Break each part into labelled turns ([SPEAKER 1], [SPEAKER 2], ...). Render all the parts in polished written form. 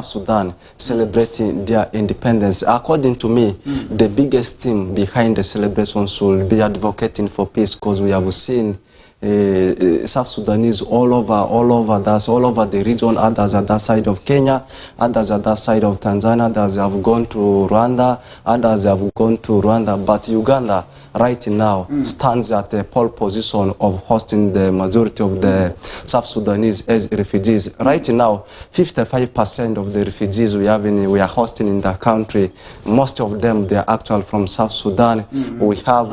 [SPEAKER 1] Sudan celebrating their independence. According to me, the biggest theme behind the celebration should be advocating for peace, because we have seen South Sudanese all over the region. Others at that side of Kenya, others at that side of Tanzania, others have gone to Rwanda, others have gone to Rwanda, but Uganda right now stands at a pole position of hosting the majority of the South Sudanese as refugees. Right now, 55% of the refugees we are hosting in the country, most of them they are actually from South Sudan. We have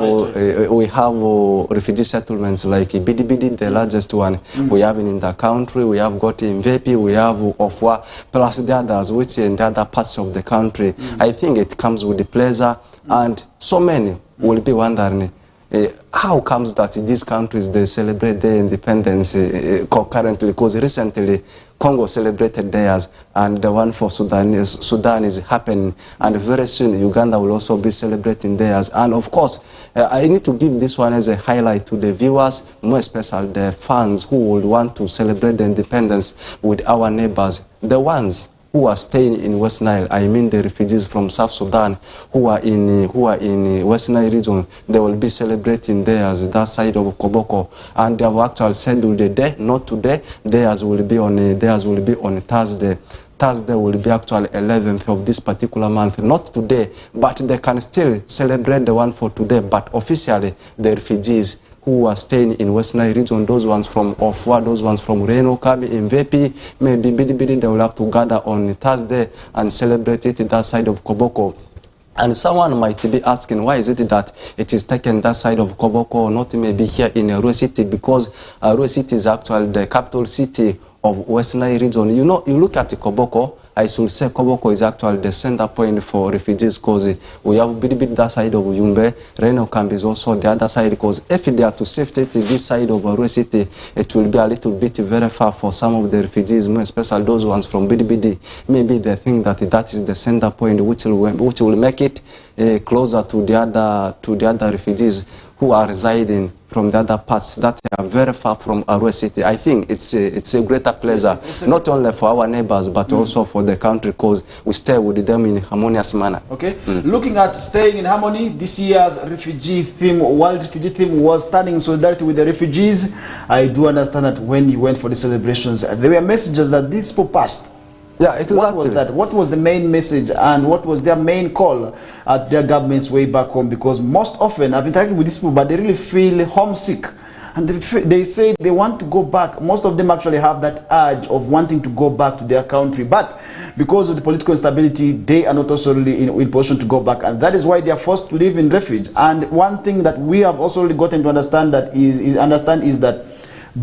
[SPEAKER 1] refugee settlements like Bidibidi, the largest one we have in the country. We have got Mvepi, we have Ofwa, plus the others which in the other parts of the country. I think it comes with the pleasure, and so many will be wondering how comes that these countries they celebrate their independence concurrently, because recently Congo celebrated theirs and the one for Sudan is happening, and very soon Uganda will also be celebrating theirs. And of course, I need to give this one as a highlight to the viewers, more especially the fans who would want to celebrate the independence with our neighbors, the ones who are staying in West Nile. I mean the refugees from South Sudan who are in West Nile region. They will be celebrating theirs that side of Koboko, and they have actually scheduled the day, not today. Theirs will be on Thursday. Thursday will be actually 11th of this particular month, not today, but they can still celebrate the one for today. But officially, the refugees who are staying in West Nile region, those ones from Ofwa, those ones from Reno, Kabi, Mvepi, maybe Bidibidi, they will have to gather on Thursday and celebrate it that side of Koboko. And someone might be asking, why is it that it is taken that side of Koboko, not maybe here in Arua City? Because Arua City is actually the capital city of West Nile region. You know, you look at Koboko, I should say Koboko is actually the center point for refugees, because we have Bidibid that side of Yumbe, Reno camp is also the other side, because if they are to shift it to this side of Arua City, it will be a little bit very far for some of the refugees, more especially those ones from Bidibidi. Maybe they think that that is the center point which will make it closer to the other refugees who are residing from the other parts that are very far from Arua City. I think it's a greater pleasure, not only for our neighbors, but also for the country, because we stay with them in a harmonious manner.
[SPEAKER 2] Okay. Looking at staying in harmony, this year's refugee theme, World Refugee Theme, was standing in solidarity with the refugees. I do understand that when you went for the celebrations, there were messages that these people passed.
[SPEAKER 1] Yeah, exactly.
[SPEAKER 2] What was that? What was the main message, and what was their main call at their government's way back home? Because most often I've interacted with these people, but they really feel homesick, and they say they want to go back. Most of them actually have that urge of wanting to go back to their country, but because of the political instability, they are not also really in position to go back, and that is why they are forced to live in refuge. And one thing that we have also really gotten to understand is that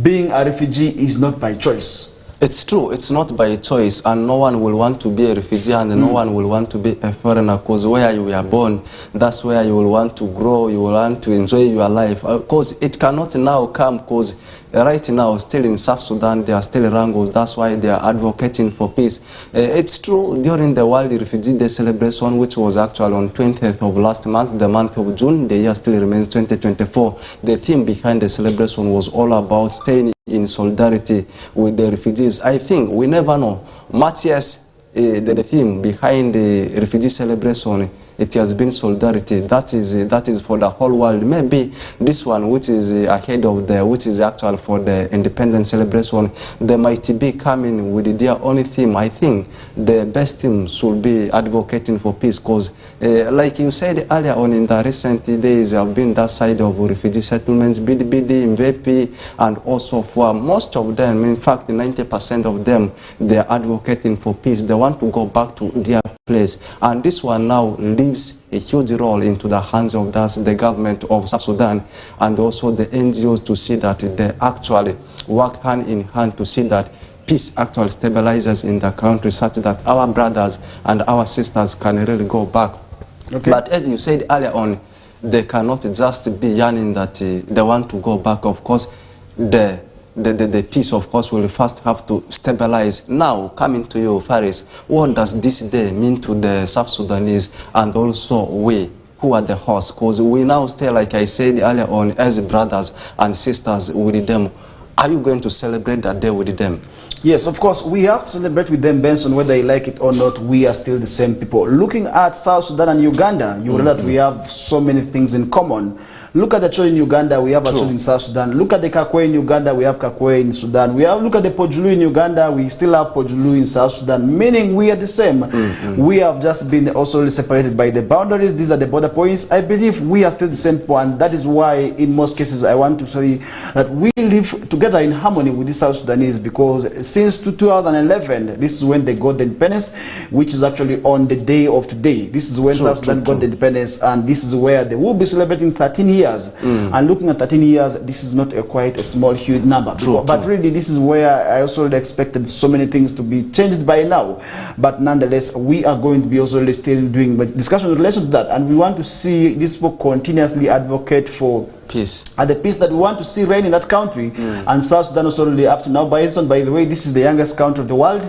[SPEAKER 2] being a refugee is not by choice.
[SPEAKER 1] It's true, it's not by choice, and no one will want to be a refugee, and no one will want to be a foreigner, because where you were born, that's where you will want to grow, you will want to enjoy your life. Because it cannot now come, because right now, still in South Sudan, there are still wrangles. That's why they are advocating for peace. It's true, during the World Refugee Day celebration, which was actually on 20th of last month, the month of June, the year still remains 2024, the theme behind the celebration was all about staying in solidarity with the refugees. I think we never know. Matthias, the theme behind the refugee celebration, it has been solidarity. That is for the whole world. Maybe this one, which is ahead of which is actual for the independence celebration, they might be coming with their own theme. I think the best theme should be advocating for peace, because like you said earlier on, in the recent days, have been that side of refugee settlements, Bidibidi, Mvepi, and also for most of them, in fact 90% of them, they are advocating for peace. They want to go back to their place, and this one now leaves a huge role into the hands of the government of South Sudan, and also the NGOs, to see that they actually work hand in hand to see that peace actually stabilizes in the country, such that our brothers and our sisters can really go back. Okay. But as you said earlier on, they cannot just be yearning that they want to go back. Of course, the peace, of course, will first have to stabilize. Now, coming to you, Faris, what does this day mean to the South Sudanese, and also we, who are the hosts? Because we now stay, like I said earlier on, as brothers and sisters with them. Are you going to celebrate that day with them?
[SPEAKER 2] Yes, of course, we have to celebrate with them, Benson, whether you like it or not. We are still the same people. Looking at South Sudan and Uganda, you realize that we have so many things in common. Look at the church in Uganda, we have a church in South Sudan. Look at the Kakwe in Uganda, we have Kakwe in Sudan. Look at the Pojulu in Uganda, we still have Pojulu in South Sudan, meaning we are the same. We have just been also separated by the boundaries. These are the border points. I believe we are still the same people, and that is why in most cases I want to say that we live together in harmony with the South Sudanese, because since 2011, this is when they got the independence, which is actually on the day of today. This is when South Sudan got the independence, and this is where they will be celebrating 13 years. And looking at 13 years, this is not quite a small, huge number. But really, this is where I also expected so many things to be changed by now. But nonetheless, we are going to be also still doing discussion in relation to that. And we want to see these people continuously advocate for
[SPEAKER 1] peace.
[SPEAKER 2] And the peace that we want to see reign in that country. And South Sudan also really up to now, by the way, this is the youngest country of the world.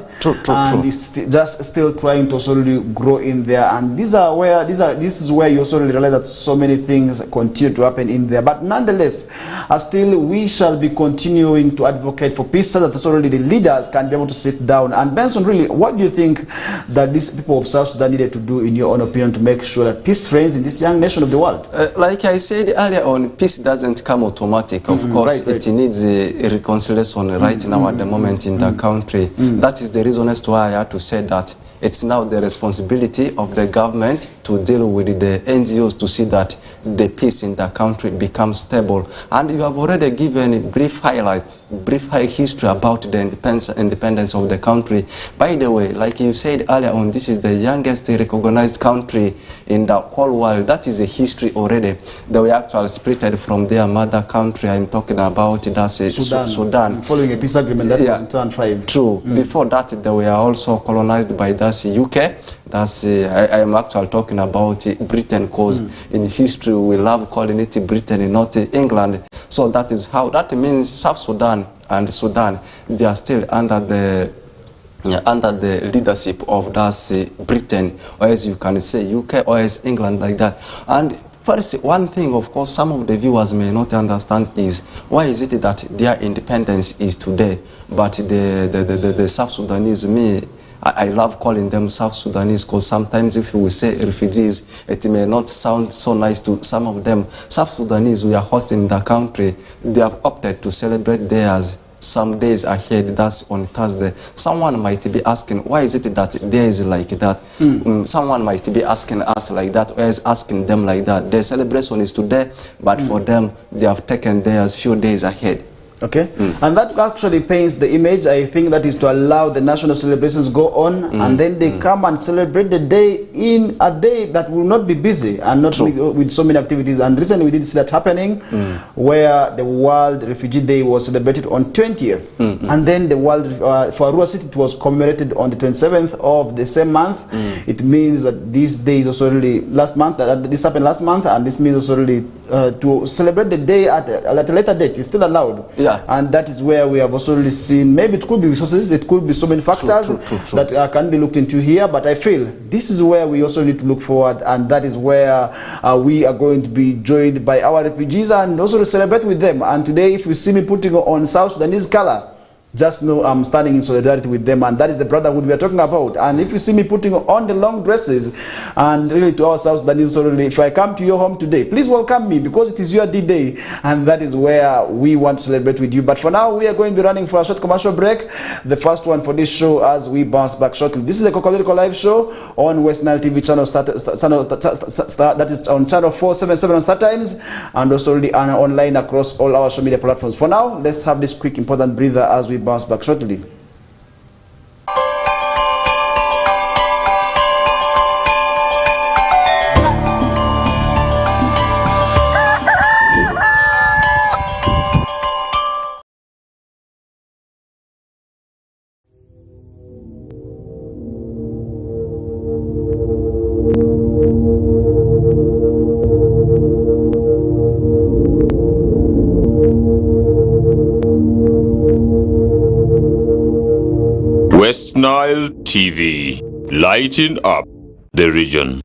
[SPEAKER 2] And it's just still trying to also really grow in there. And this is where you also really realize that so many things continue to happen in there. But nonetheless, still we shall be continuing to advocate for peace, so that also really the leaders can be able to sit down. And Benson, really, what do you think that these people of South Sudan needed to do, in your own opinion, to make sure that peace reigns in this young nation of the world?
[SPEAKER 1] Like I said earlier on, peace doesn't come automatic. Of course, it needs a reconciliation right now at the moment in the country. That is the reason as to why I had to say that it's now the responsibility of the government to deal with the NGOs to see that the peace in the country becomes stable. And you have already given a brief history about the independence of the country. By the way, like you said earlier on, this is the youngest recognized country in the whole world. That is a history already. They were actually separated from their mother country. I'm talking about Sudan.
[SPEAKER 2] Following a peace agreement that was in 2005.
[SPEAKER 1] True. Before that, they were also colonized by the UK. I am actually talking about Britain, because in history we love calling it Britain, not England. So that is how, that means South Sudan and Sudan, they are still under the leadership of Britain, or as you can say UK, or as England, like that. And first, one thing, of course, some of the viewers may not understand is, why is it that their independence is today, but the South Sudanese, I love calling them South Sudanese, because sometimes if we say refugees, it may not sound so nice to some of them. South Sudanese, we are hosting the country. They have opted to celebrate theirs some days ahead, that's on Thursday. Someone might be asking, why is it that there is like that? Someone might be asking us like that, or is asking them like that. The celebration is today, but for them, they have taken theirs few days ahead.
[SPEAKER 2] Okay, and that actually paints the image. I think that is to allow the national celebrations go on, and then they come and celebrate the day in a day that will not be busy and not with so many activities. And recently we did see that happening, where the World Refugee Day was celebrated on 20th, and then the World for Arua City, it was commemorated on the 27th of the same month. It means that this day is also really this happened last month, and this means also really to celebrate the day at a later date is still allowed. And that is where we have also really seen, maybe it could be resources, it could be so many factors that can be looked into here, but I feel this is where we also need to look forward, and that is where we are going to be joined by our refugees and also to celebrate with them. And today, if you see me putting on South Sudanese color, just know I'm standing in solidarity with them, and that is the brotherhood we are talking about. And if you see me putting on the long dresses, and really to our South Sudanese, so really, if I come to your home today, please welcome me, because it is your D-Day, and that is where we want to celebrate with you. But for now, we are going to be running for a short commercial break, the first one for this show, as we bounce back shortly. This is a KOKOLIRIKO live show on West Nile TV channel, that is on channel 477 on StarTimes, and also really online across all our social media platforms. For now, let's have this quick important breather as we bounce back shortly.
[SPEAKER 3] West Nile TV, lighting up the region.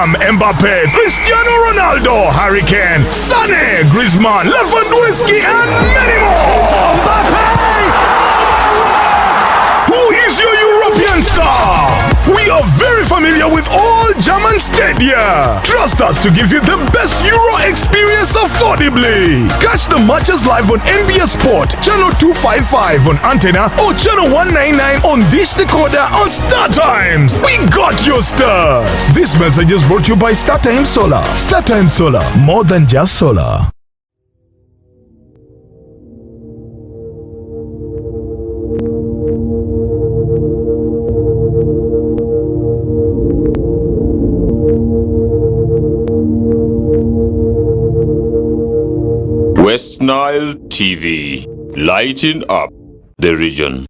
[SPEAKER 4] Beckham, Mbappe, Cristiano Ronaldo, Harry Kane, Sané, Griezmann, Lewandowski, and many more. Who is your European star? We are very familiar with all German stadia. Trust us to give you the best Euro experience affordably. Catch the matches live on NBS Sport, channel 255 on antenna or channel 199 on Dish Decoder on Star Times. We got your stars. This message is brought to you by Star Times Solar. Star Times Solar, more than just solar.
[SPEAKER 3] West Nile TV, lighting up the region.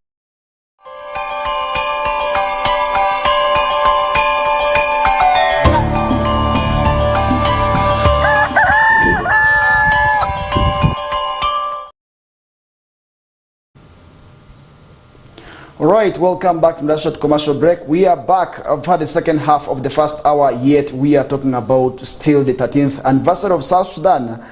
[SPEAKER 2] All right, welcome back from that short commercial break. We are back. I've had the second half of the first hour, yet we are talking about still the 13th anniversary of South Sudan.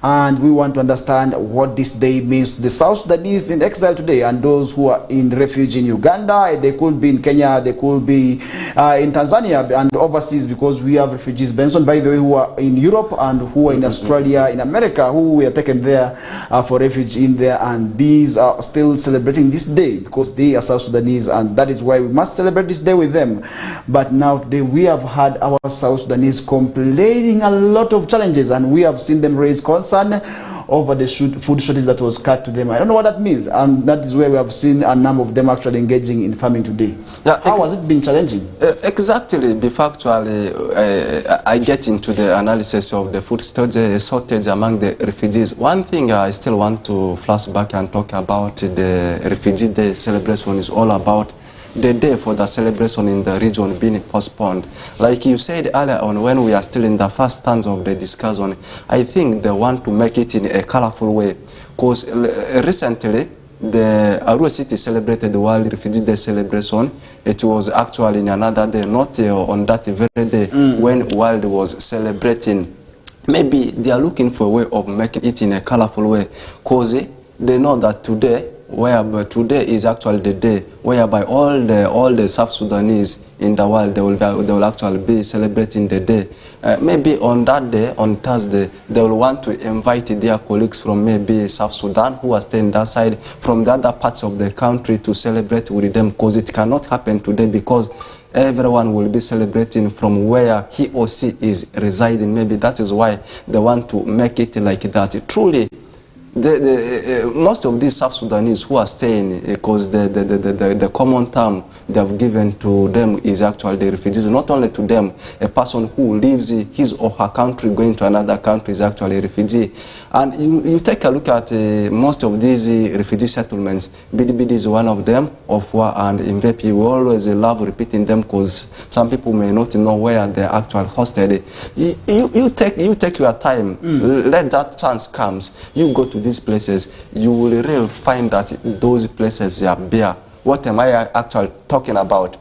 [SPEAKER 2] And we want to understand what this day means to the South Sudanese in exile today and those who are in refuge in Uganda. They could be in Kenya, they could be in Tanzania and overseas, because we have refugees, Benson, by the way, who are in Europe and who are in Australia, in America, who were taken there for refuge in there. And these are still celebrating this day because they are South Sudanese, and that is why we must celebrate this day with them. But now today we have had our South Sudanese complaining a lot of challenges, and we have seen them raise concern over the food shortage that was cut to them. I don't know what that means, and that is where we have seen a number of them actually engaging in farming today. Yeah, how has it been challenging?
[SPEAKER 1] Exactly. Before actually I get into the analysis of the food shortage among the refugees, one thing I still want to flash back and talk about the Refugee Day celebration is all about the day for the celebration in the region being postponed. Like you said earlier on, when we are still in the first stanza of the discussion, I think they want to make it in a colorful way. Because recently, the Arua City celebrated the World Refugee Day celebration. It was actually in another day, not on that very day when World was celebrating. Maybe they are looking for a way of making it in a colorful way, because they know that today, whereby today is actually the day whereby all the South Sudanese in the world, they will actually be celebrating the day. Maybe on that day, on Thursday, they will want to invite their colleagues from maybe South Sudan who are staying that side, from the other parts of the country to celebrate with them, because it cannot happen today because everyone will be celebrating from where he or she is residing. Maybe that is why they want to make it like that. Truly, most of these South Sudanese who are staying, because the common term they have given to them is actually the refugees. Not only to them, a person who leaves his or her country going to another country is actually a refugee. And you take a look at most of these refugee settlements. Bidibidi is one of them, Ofwa and Mvepi. We always love repeating them because some people may not know where they are actually hosted. You take your time, let that chance comes. You go to these places, you will really find that those places are bare. What am I actually talking about?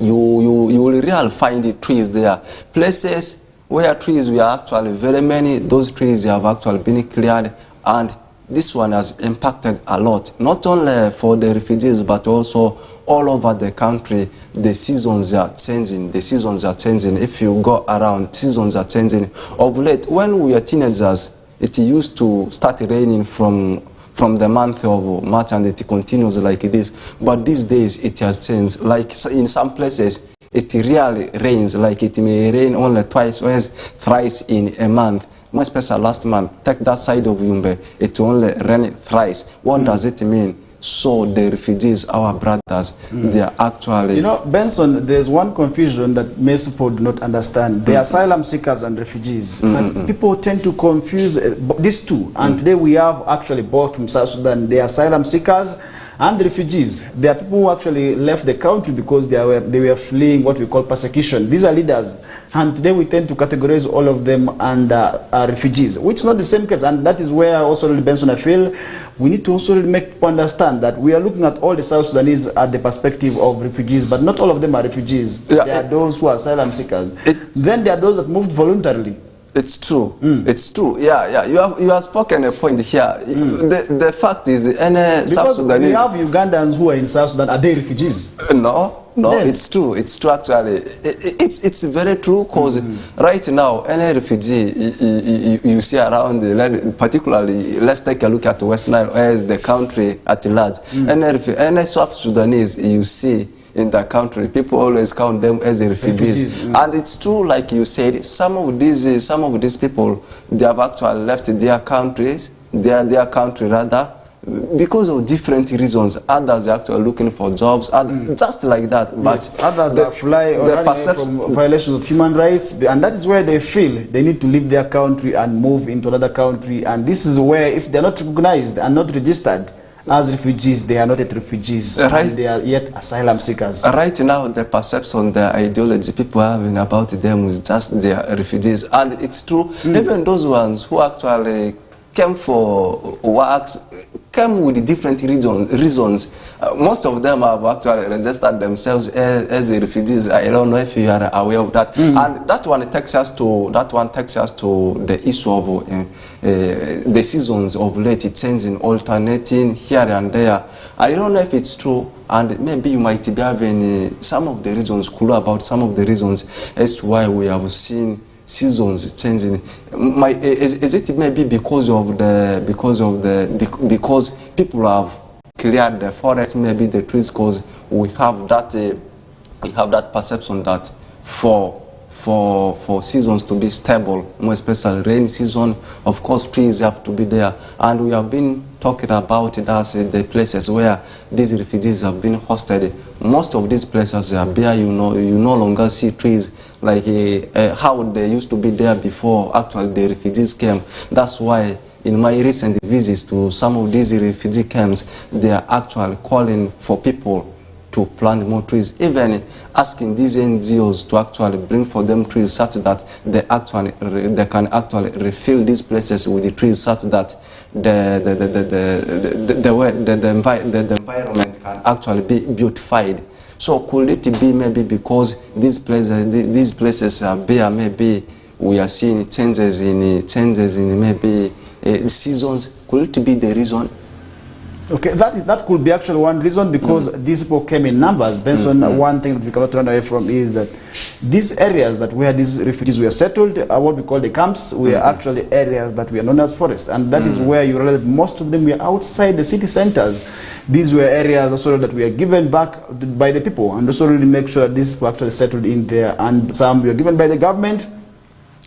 [SPEAKER 1] You will really find the trees there. Places where trees were actually very many, those trees have actually been cleared, and this one has impacted a lot, not only for the refugees but also all over the country. The seasons are changing. The seasons are changing. If you go around, seasons are changing. Of late, when we were teenagers, it used to start raining from the month of March, and it continues like this. But these days it has changed. Like in some places, it really rains. Like it may rain only twice or thrice in a month. More especially last month, take that side of Yumbe, it only rained thrice. What does it mean? So the refugees, our brothers, they are actually...
[SPEAKER 2] You know, Benson, there's one confusion that most people do not understand. They are asylum seekers and refugees. But people tend to confuse these two. And today we have actually both from South Sudan. They are asylum seekers and the refugees. There are people who actually left the country because they were fleeing what we call persecution. These are leaders, and today we tend to categorize all of them under refugees, which is not the same case. And that is where also, Benson, I feel we need to also make people understand that we are looking at all the South Sudanese at the perspective of refugees, but not all of them are refugees.
[SPEAKER 1] Yeah,
[SPEAKER 2] there are those who are asylum seekers. Then there are those that moved voluntarily.
[SPEAKER 1] It's true. It's true. Yeah. You have spoken a point here. The fact is, any South Sudanese.
[SPEAKER 2] We have Ugandans who are in South Sudan. Are they refugees?
[SPEAKER 1] No, it's true. It's true actually. It's very true because right now, any refugee you see around, particularly, let's take a look at West Nile, as the country at large. Any South Sudanese you see in the country, people always count them as refugees. And it's true, like you said, some of these people, they have actually left their countries, their country rather, because of different reasons. Others are actually looking for jobs, just like that. But
[SPEAKER 2] yes, others are flying or running from violations of human rights, and that is where they feel they need to leave their country and move into another country. And this is where, if they're not recognized and not registered as refugees, they are not yet refugees, and they are yet asylum seekers.
[SPEAKER 1] Right now, the perception, the ideology people having about them is just they are refugees. And it's true, even those ones who actually came for works, came with different reasons. Most of them have actually registered themselves as refugees. I don't know if you are aware of that. And that one takes us to the issue of the seasons of late changing, alternating here and there. I don't know if it's true, and maybe you might be having some of the reasons, clue about some of the reasons as to why we have seen seasons changing. Is it maybe because people have cleared the forest, maybe the trees, because we have that perception that for seasons to be stable, more especially rain season, of course trees have to be there. And we have been talking about it as the places where these refugees have been hosted. Most of these places are bare. You no longer see trees like how they used to be there before actually the refugees came. That's why in my recent visits to some of these refugee camps, they are actually calling for people to plant more trees, even asking these NGOs to actually bring for them trees such that they can actually refill these places with the trees such that the environment can actually be beautified. So could it be maybe because these places are bare, maybe we are seeing changes in maybe seasons? Could it be the reason?
[SPEAKER 2] Okay, that could be actually one reason, because these people came in numbers. Benson, one thing that we cannot run away from is that these areas that where these refugees were settled, what we call the camps, were actually areas that were known as forest, and that is where you realize most of them were outside the city centers. These were areas also that were given back by the people, and also really make sure that these people actually settled in there, and some were given by the government.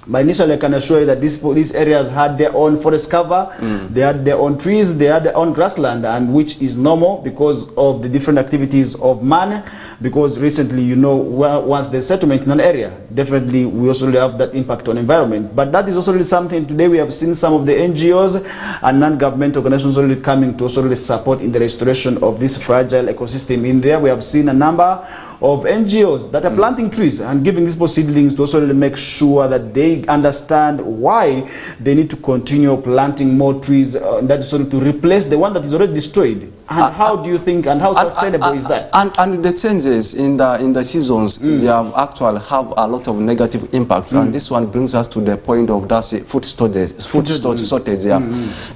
[SPEAKER 2] But initially, I can assure you that these areas had their own forest cover, they had their own trees, they had their own grassland, and which is normal because of the different activities of man. Because recently, once there's settlement in an area, definitely we also have that impact on environment. But that is also really something today we have seen some of the NGOs and non-government organizations really coming to also really support in the restoration of this fragile ecosystem in there. We have seen a number of NGOs that are planting trees and giving these seedlings to also really make sure that they understand why they need to continue planting more trees, that is sort of to replace the one that is already destroyed. And how do you think, and how sustainable is that?
[SPEAKER 1] And the changes in the seasons, they have actually have a lot of negative impacts. And this one brings us to the point of that food shortage.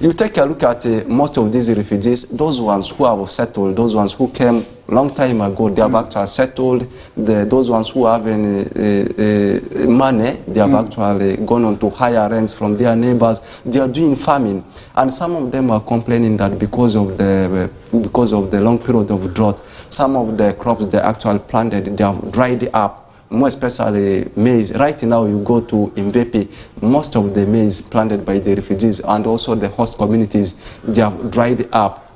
[SPEAKER 1] You take a look at most of these refugees, those ones who have settled, those ones who came long time ago, they have actually settled. Those ones who have any money, they have actually gone on to higher rents from their neighbors. They are doing farming, and some of them are complaining that because of the long period of drought, some of the crops they actually planted, they have dried up. More especially maize. Right now, you go to Mvepi, most of the maize planted by the refugees and also the host communities, they have dried up.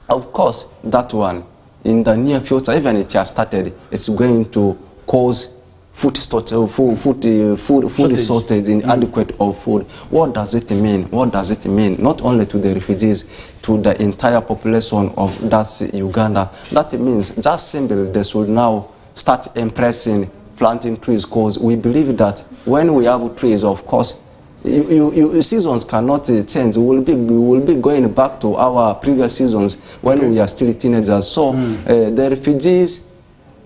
[SPEAKER 1] Of course, that one, in the near future, even it has started, it's going to cause food shortage, inadequate of food. What does it mean? What does it mean? Not only to the refugees, to the entire population of Uganda. That means just simply they should now start impressing planting trees, because we believe that when we have trees, of course, seasons cannot change. We will be going back to our previous seasons when we are still teenagers. So the refugees,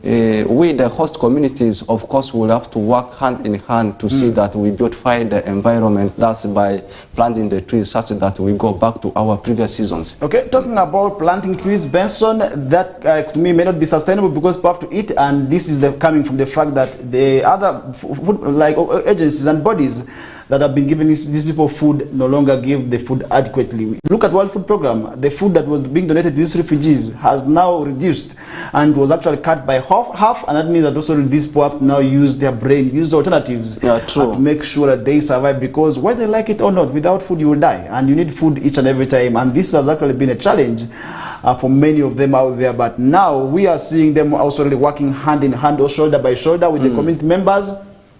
[SPEAKER 1] we, the host communities, of course, will have to work hand in hand to see that we beautify the environment. That's by planting the trees such that we go back to our previous seasons. Okay,
[SPEAKER 2] talking about planting trees, Benson, that to me may not be sustainable because people have to eat, and this is coming from the fact that the other food, like agencies and bodies that have been giving these people food no longer give the food adequately. Look at World Food Program. The food that was being donated to these refugees has now reduced and was actually cut by half, and that means that also these people have to now use their brain, use alternatives to make sure that they survive, because whether they like it or not, without food you will die, and you need food each and every time, and this has actually been a challenge for many of them out there. But now we are seeing them also really working hand in hand or shoulder by shoulder with the community members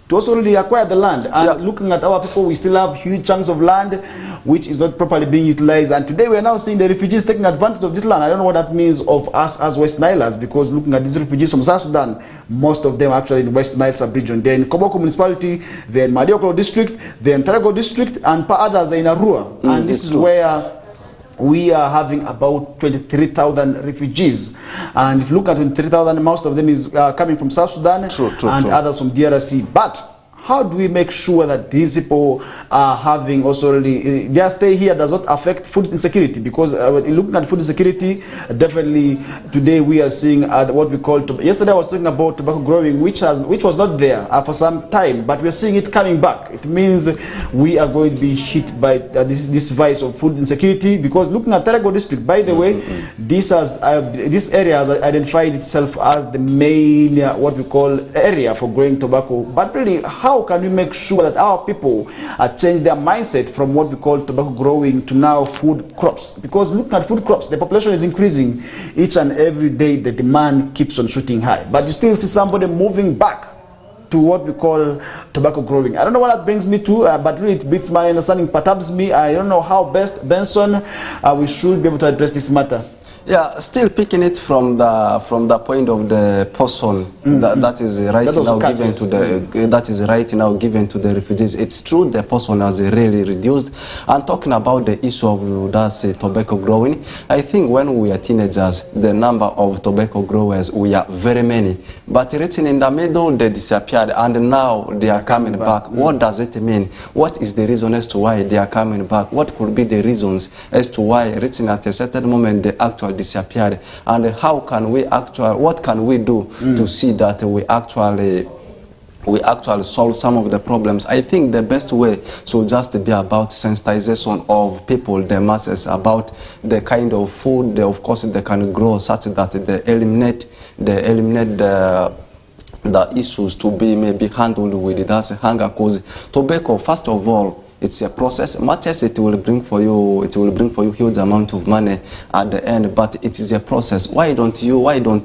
[SPEAKER 2] to also really acquire the land. And looking at our people, we still have huge chunks of land which is not properly being utilized, and today we are now seeing the refugees taking advantage of this land. I don't know what that means of us as West Nilers, because looking at these refugees from South Sudan, most of them are actually in West Nile sub-region. They're in Koboko municipality, they're in Madiokolo district, they're in Tarago district, and others are in Arua. And this is where we are having about 23,000 refugees, and if you look at 23,000, most of them is coming from South Sudan and others from DRC. But how do we make sure that these people are having also really, their stay here does not affect food insecurity? Because looking at food insecurity, definitely today we are seeing what we call, yesterday I was talking about tobacco growing, which was not there for some time, but we are seeing it coming back. It means we are going to be hit by this vice of food insecurity, because looking at Tarago district, by the way, this area has identified itself as the main what we call area for growing tobacco. But really, how can we make sure that our people change their mindset from what we call tobacco growing to now food crops? Because looking at food crops, the population is increasing each and every day. The demand keeps on shooting high, but you still see somebody moving back to what we call tobacco growing. I don't know what that brings me to, but really it beats my understanding, perhaps me. I don't know how best, Benson, we should be able to address this matter.
[SPEAKER 1] Yeah, still picking it from the point of the person that is right now given to the refugees. It's true the person has really reduced. And talking about the issue of tobacco growing, I think when we are teenagers, the number of tobacco growers, we are very many. But written in the middle, they disappeared, and now they are coming back. What does it mean? What is the reason as to why they are coming back? What could be the reasons as to why written at a certain moment they actually disappeared, and how can we what can we do to see that we actually solve some of the problems? I think the best way should just be about sensitization of people, the masses, about the kind of food of course they can grow, such that they eliminate the issues to be maybe handled with it. That's hunger, because tobacco, first of all, it's a process. Much as it will bring for you huge amount of money at the end, but it is a process. Why don't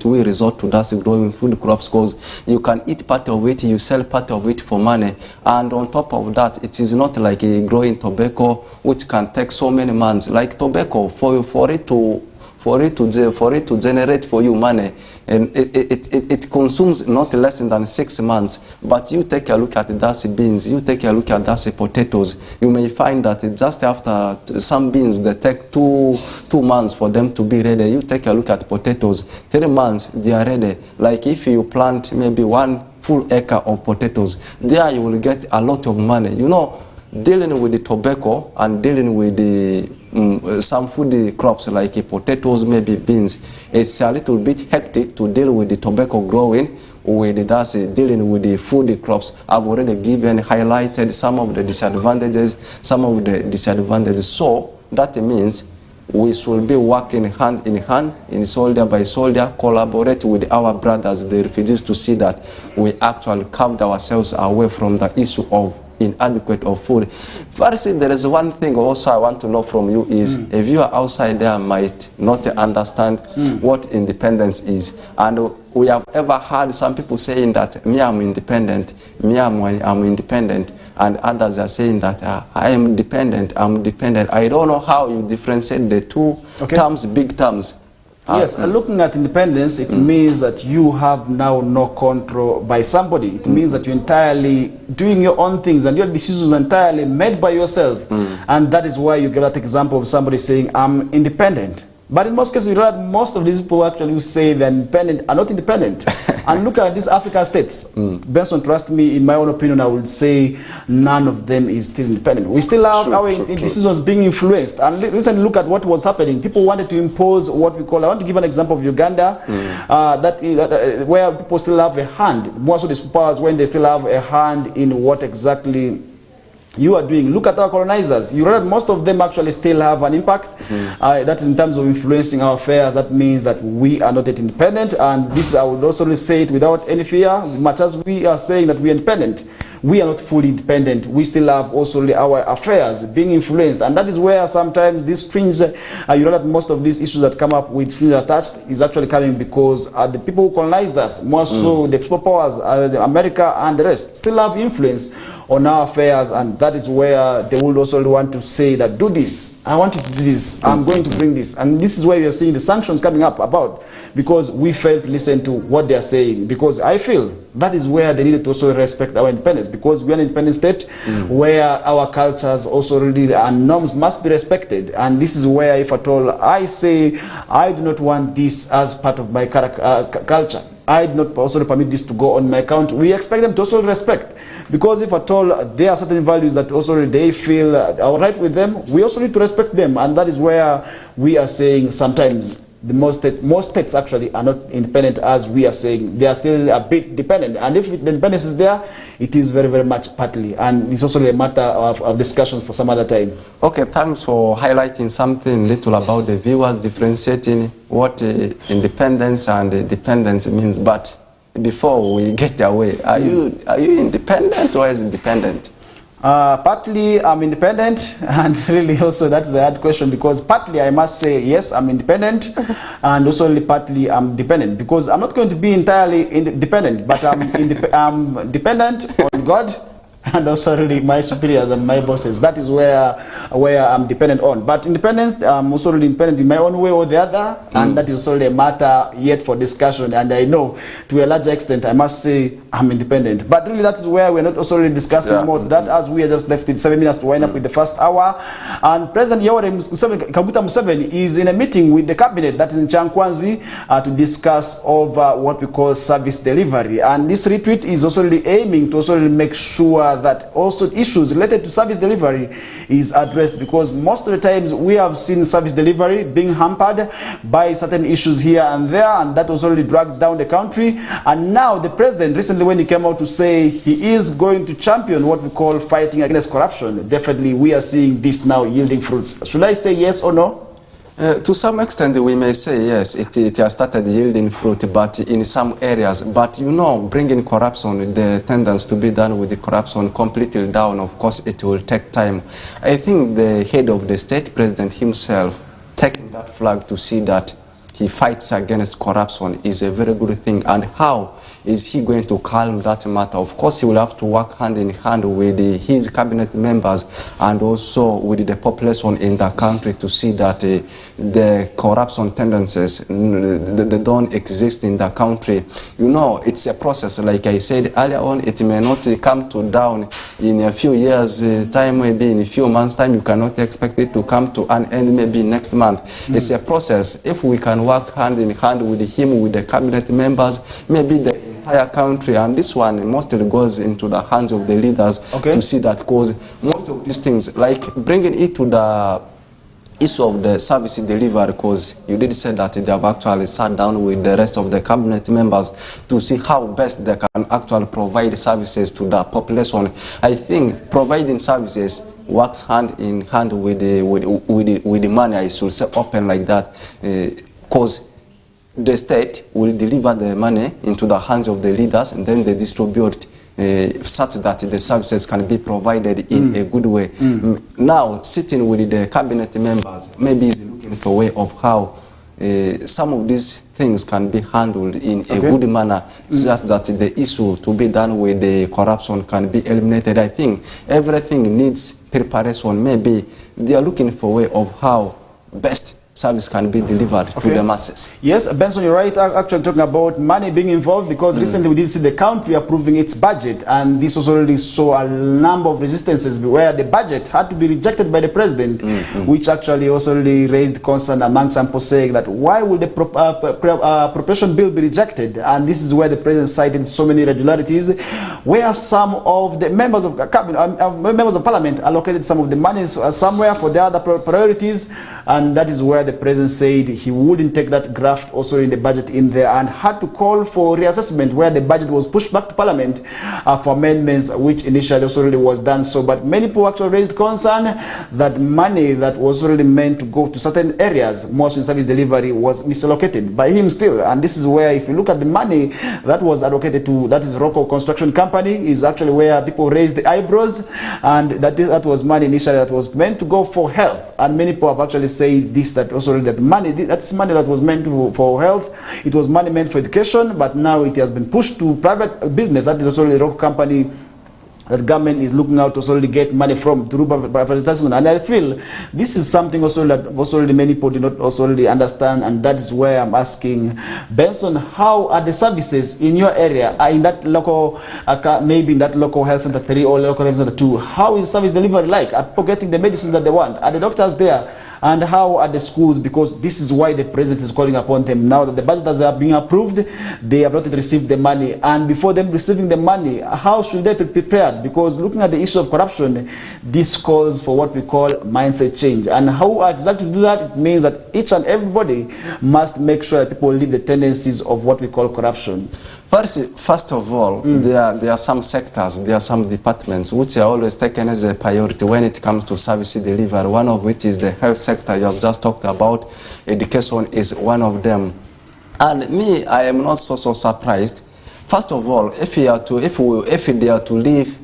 [SPEAKER 1] we resort to that growing food crops? Because you can eat part of it, you sell part of it for money, and on top of that, it is not like a growing tobacco which can take so many months. Like tobacco, for it to generate for you money, and it consumes not less than 6 months. But you take a look at those beans, you take a look at those potatoes, you may find that just after some beans they take two months for them to be ready. You take a look at potatoes, 3 months they are ready. Like if you plant maybe 1 full acre of potatoes, there you will get a lot of money. You know, dealing with the tobacco and dealing with the some food crops like potatoes, maybe beans, it's a little bit hectic to deal with the tobacco growing. With dealing with the food crops, I've already highlighted some of the disadvantages, So that means we should be working hand in hand, in soldier by soldier, collaborate with our brothers, the refugees, to see that we actually carved ourselves away from the issue of inadequate of food. Firstly, there is one thing also I want to know from you is a viewer outside there might not understand what independence is. And we have ever heard some people saying that, me, I'm independent, me, I'm independent, and others are saying that I am dependent, I'm dependent. I don't know how you differentiate the two terms, big terms.
[SPEAKER 2] Yes, looking at independence, it means that you have now no control by somebody. It means that you're entirely doing your own things and your decisions are entirely made by yourself. And that is why you get that example of somebody saying, I'm independent. But in most cases, you know that most of these people actually who say they're independent are not independent. And look at these African states. Benson, trust me, in my own opinion, I would say none of them is still independent. We still have our decisions being influenced. And recently, look at what was happening. People wanted to impose what we call, I want to give an example of Uganda, where people still have a hand. Most of these powers, when they still have a hand in what exactly you are doing. Look at our colonizers. You know that most of them actually still have an impact. That is in terms of influencing our affairs. That means that we are not yet independent. And this, I would also say it without any fear, much as we are saying that we are independent. We are not fully independent. We still have also our affairs being influenced. And that is where sometimes these strings, you know that most of these issues that come up with strings attached is actually coming because the people who colonized us, more so the superpowers, America and the rest, still have influence on our affairs, and that is where they will also want to say that do this, I want you to do this, I'm going to bring this. And this is where we are seeing the sanctions coming up about, because we failed to listen to what they are saying. Because I feel that is where they needed to also respect our independence, because we are an independent state where our cultures also really and norms must be respected. And this is where, if at all, I say I do not want this as part of my culture. I do not also permit this to go on my account. We expect them to also respect. Because if at all there are certain values that also they feel are right with them, we also need to respect them. And that is where we are saying sometimes the most states actually are not independent as we are saying. They are still a bit dependent. And if the independence is there, it is very, very much partly. And it's also a matter of discussion for some other time. Okay, thanks for highlighting something little about the viewers, differentiating what independence and dependence means. But before we get away, are you independent or is independent? Partly I'm independent, and really also that's a hard question, because partly I must say yes, I'm independent, and also partly I'm dependent, because I'm not going to be entirely independent, but I'm dependent on God and also really my superiors and my bosses. That is where I'm dependent on. But independent, I'm also really independent in my own way or the other, and that is also a matter yet for discussion. And I know to a large extent, I must say I'm independent. But really, that is where we're not also really discussing more that, as we are just left with 7 minutes to wind up with the first hour. And President Yoweri Kaguta Museveni is in a meeting with the cabinet that is in Chankwanzi to discuss over what we call service delivery. And this retreat is also really aiming to also really make sure that also issues related to service delivery is addressed, because most of the times we have seen service delivery being hampered by certain issues here and there, and that was already dragged down the country. And now the president recently, when he came out to say he is going to champion what we call fighting against corruption, definitely we are seeing this now yielding fruits. Should I say yes or no? To some extent, we may say yes, it has started yielding fruit, but in some areas. But you know, bringing corruption, the tendency to be done with the corruption completely down, of course, it will take time. I think the head of the state, president himself, taking that flag to see that he fights against corruption is a very good thing. And how is he going to calm that matter? Of course, he will have to work hand in hand with his cabinet members and also with the population in the country to see that the corruption tendencies they don't exist in the country. You know, it's a process. Like I said earlier on, it may not come to down in a few years' time, maybe in a few months' time. You cannot expect it to come to an end maybe next month. It's a process. If we can work hand in hand with him, with the cabinet members, maybe the entire country, and this one mostly goes into the hands of the leaders to see that, cause most of these things, like bringing it to the issue of the service delivery, because you did say that they have actually sat down with the rest of the cabinet members to see how best they can actually provide services to the population. I think providing services works hand in hand with the money, I should say open like that, because the state will deliver the money into the hands of the leaders, and then they distribute
[SPEAKER 1] such that the services can be provided in a good way. Now, sitting with the cabinet members, maybe is looking for a way of how some of these things can be handled in a good manner, just that the issue to be done with the corruption can be eliminated. I think everything needs preparation. Maybe they are looking for a way of how best service can be delivered to the masses.
[SPEAKER 2] Yes, Benson, you're right. Actually talking about money being involved, because recently we did see the country approving its budget, and this was already saw a number of resistances where the budget had to be rejected by the president, which actually also really raised concern among some people, saying that why would the appropriation bill be rejected? And this is where the president cited so many irregularities, where some of the members of cabinet, members of parliament allocated some of the monies somewhere for the other priorities, and that is where the president said he wouldn't take that graft also in the budget in there, and had to call for reassessment where the budget was pushed back to parliament for amendments, which initially also really was done so. But many people actually raised concern that money that was really meant to go to certain areas, most in service delivery, was misallocated by him still. And this is where, if you look at the money that was allocated to, that is Roko Construction Company, is actually where people raised the eyebrows, and that was money initially that was meant to go for health. And many people have actually said this, that also that money, that's money that was meant for health, it was money meant for education, but now it has been pushed to private business. That is also the Roko company that government is looking out to also get money from through privatization. And I feel this is something also that also many people do not also really understand, and that is where I'm asking Benson, how are the services in your area, in that local, maybe in that local health center 3 or local health center 2, how is service delivery like? Are people getting the medicines that they want? Are the doctors there? And how are the schools? Because this is why the president is calling upon them now that the budgets are being approved, they have not received the money. And before them receiving the money, how should they be prepared? Because looking at the issue of corruption, this calls for what we call mindset change. And how exactly to do that? It means that each and everybody must make sure that people leave the tendencies of what we call corruption.
[SPEAKER 1] First of all, there are some sectors, there are some departments which are always taken as a priority when it comes to service delivery. One of which is the health sector you have just talked about. Education is one of them. And me, I am not so surprised. First of all, if they are to leave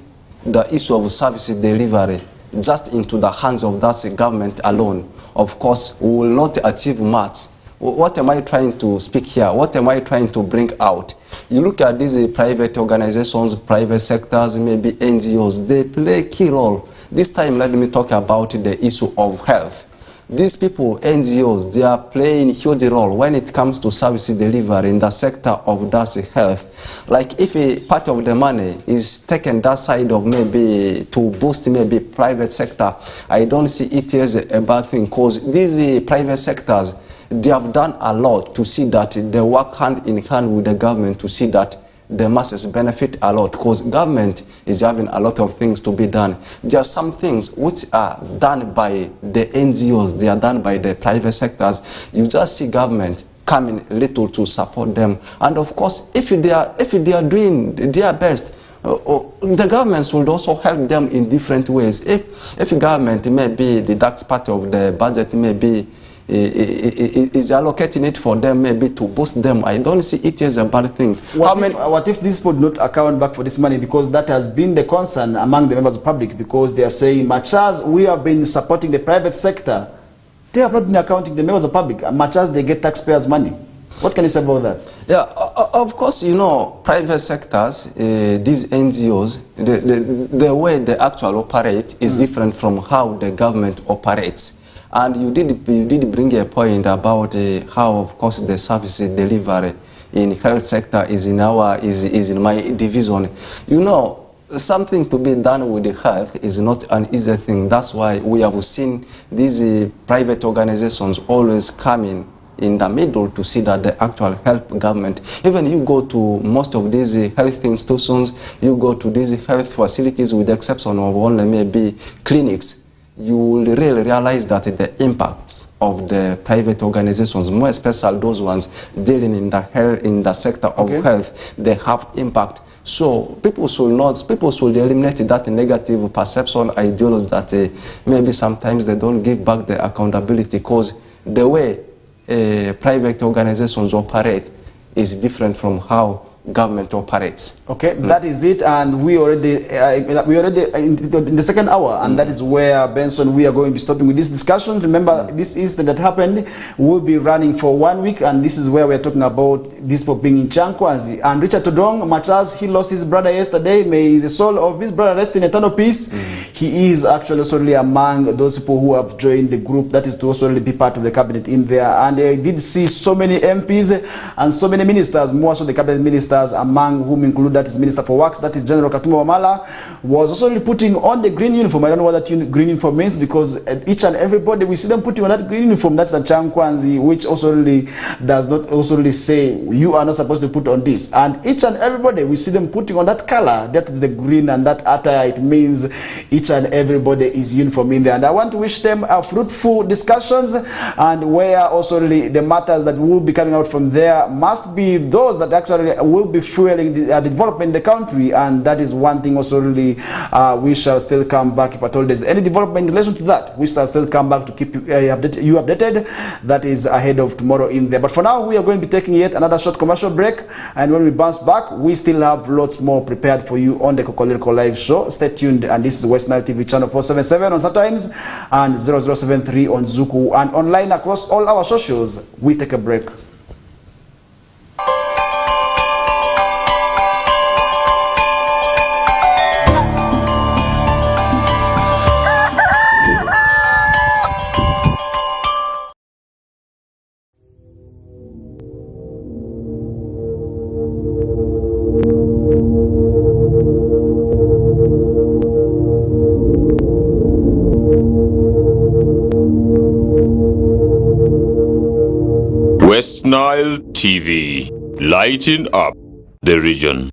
[SPEAKER 1] the issue of service delivery just into the hands of that government alone, of course, we will not achieve much. What am I trying to speak here? What am I trying to bring out? You look at these private organizations, private sectors, maybe NGOs, they play a key role. This time, let me talk about the issue of health. These people, NGOs, they are playing a huge role when it comes to service delivery in the sector of that health. Like if a part of the money is taken that side of maybe to boost maybe private sector, I don't see it as a bad thing, because these private sectors, they have done a lot to see that they work hand in hand with the government to see that the masses benefit a lot, because government is having a lot of things to be done. There are some things which are done by the NGOs, they are done by the private sectors. You just see government coming little to support them. And of course, if they are doing their best, the governments will also help them in different ways. If government maybe deducts part of the budget, maybe is allocating it for them, maybe to boost them, I don't see it as a bad thing.
[SPEAKER 2] What if these people do not account back for this money? Because that has been the concern among the members of the public, because they are saying, much as we have been supporting the private sector, they have not been accounting the members of the public, much as they get taxpayers' money. What can you say about that?
[SPEAKER 1] Yeah, of course, you know, private sectors, these NGOs, the way they actually operate is different from how the government operates. And you did bring a point about how, of course, the service delivery in health sector is in my division. You know, something to be done with the health is not an easy thing. That's why we have seen these private organizations always coming in the middle to see that the actual help government. Even you go to most of these health institutions, you go to these health facilities, with the exception of only maybe clinics, you will really realize that the impacts of the private organizations, more especially those ones dealing in the sector of health, they have impact. So people should eliminate that negative perception, ideology that maybe sometimes they don't give back the accountability, because the way private organizations operate is different from how government operates.
[SPEAKER 2] Okay, that is it, and we already in the second hour, and that is where, Benson, we are going to be stopping with this discussion. Remember, this incident that happened will be running for 1 week, and this is where we are talking about this for being in Chankwanzi. And Richard Todong, much as he lost his brother yesterday, may the soul of his brother rest in eternal peace. He is actually also really among those people who have joined the group that is to also really be part of the cabinet in there. And I did see so many MPs and so many ministers, more so the cabinet ministers, among whom include that is Minister for Works, that is General Katuma Wamala, was also really putting on the green uniform. I don't know what that green uniform means, because each and everybody, we see them putting on that green uniform. That's a Chankwanzi, which also really does not also really say you are not supposed to put on this. And each and everybody, we see them putting on that color, that is the green, and that attire, it means each and everybody is uniform in there. And I want to wish them a fruitful discussions, and where also really the matters that will be coming out from there must be those that actually will be fueling the development in the country. And that is one thing also really we shall still come back. If at all there's any development in relation to that, we shall still come back to keep you updated. That is ahead of tomorrow in there. But for now, we are going to be taking yet another short commercial break, and when we bounce back, we still have lots more prepared for you on the KOKOLIRIKO live show. Stay tuned, and this is West Nile TV channel 477 on Startimes and 0073 on Zuku, and online across all our socials. We take a break.
[SPEAKER 3] West Nile TV, lighting up the region.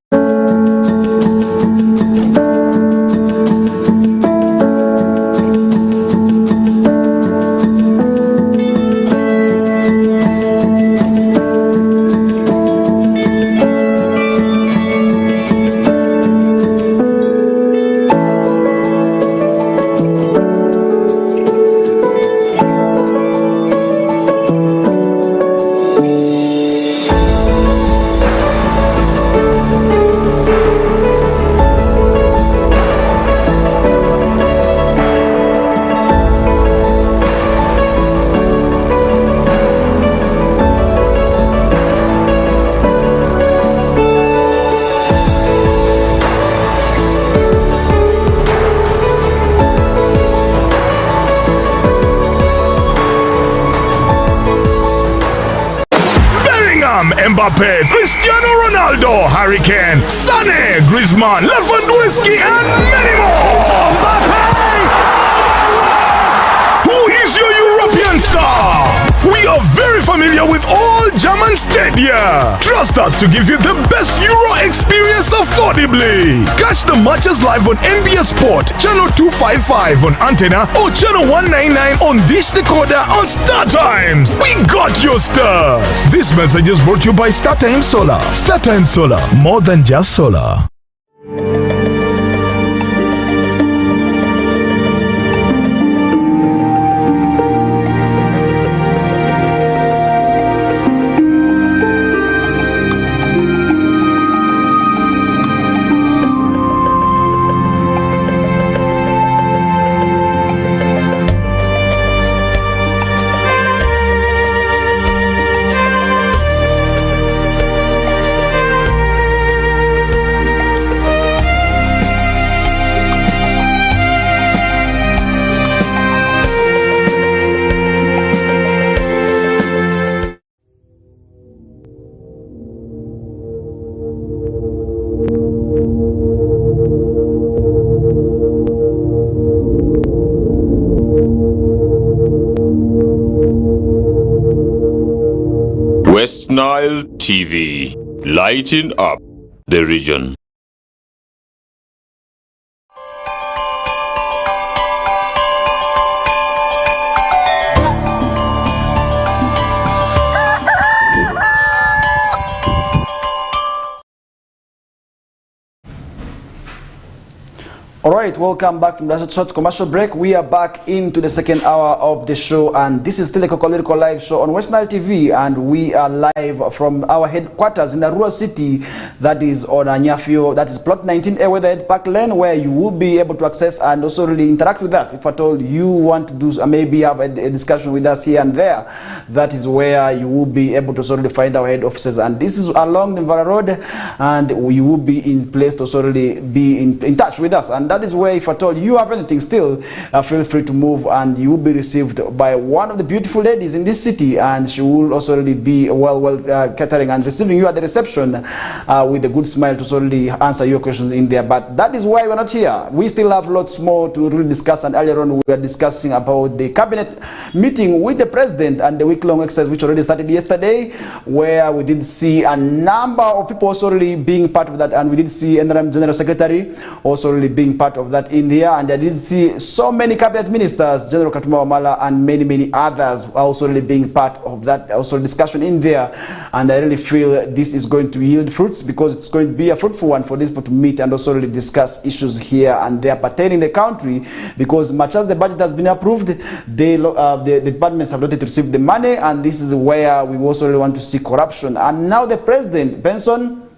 [SPEAKER 4] Mbappe, Cristiano Ronaldo, Harry Kane, Sané, Griezmann, Lewandowski, and many more. Mbappe! Who is your European star? We are very familiar with all German stadia. Trust us to give you the best Euro experience affordably. Catch the matches live on NBS Sport, channel 255 on antenna, or channel 199 on Dish Decoder on StarTimes. We got your stars. This message is brought to you by StarTimes Solar. StarTimes Solar, more than just solar.
[SPEAKER 3] West Nile TV, lighting up the region.
[SPEAKER 2] All right, welcome back from that short commercial break. We are back into the second hour of the show, and this is still the KOKOLIRIKO live show on West Nile TV, and we are live from our headquarters in the rural city that is on Anyafio, that is plot 19A, where the Park Lane, where you will be able to access and also really interact with us. If at all you want to do maybe have a discussion with us here and there, that is where you will be able to sort of find our head offices, and this is along the Mvara Road, and we will be in place to sort of be in touch with us. And that is where, if at all you have anything still, feel free to move, and you will be received by one of the beautiful ladies in this city, and she will also really be catering and receiving you at the reception with a good smile to sort of answer your questions in there. But that is why we're not here. We still have lots more to really discuss, and earlier on we were discussing about the cabinet meeting with the president and the week-long exercise which already started yesterday, where we did see a number of people also really being part of that, and we did see NRM General Secretary also really being part of that in here, and I did see so many cabinet ministers, General Katuma Wamala and many others also really being part of that also discussion in there. And I really feel this is going to yield fruits, because it's going to be a fruitful one for these people to meet and also really discuss issues here and there pertaining the country, because much as the budget has been approved, the departments have not yet received the money, and this is where we also really want to see corruption. And now the president, Benson,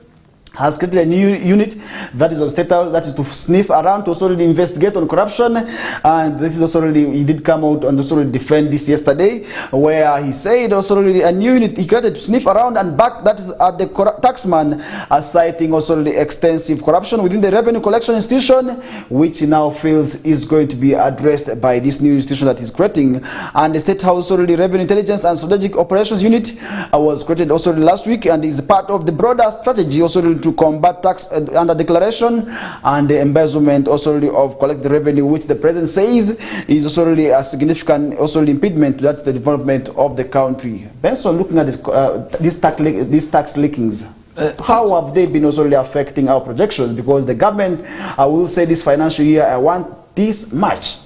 [SPEAKER 2] has created a new unit that is of State House, that is to sniff around, to also really investigate on corruption. And this is also really, he did come out and also really defend this yesterday, where he said also really a new unit he created to sniff around and back, that is at the taxman, citing also really extensive corruption within the revenue collection institution, which he now feels is going to be addressed by this new institution that he's creating. And the State House also really Revenue Intelligence and Strategic Operations Unit was created also last week, and is part of the broader strategy also really to combat tax under declaration and the embezzlement also really of collected revenue, which the president says is also really a significant also really impediment to the development of the country. Benson, looking at these tax leakings, how have they been also really affecting our projections? Because the government will say this financial year, I want this much.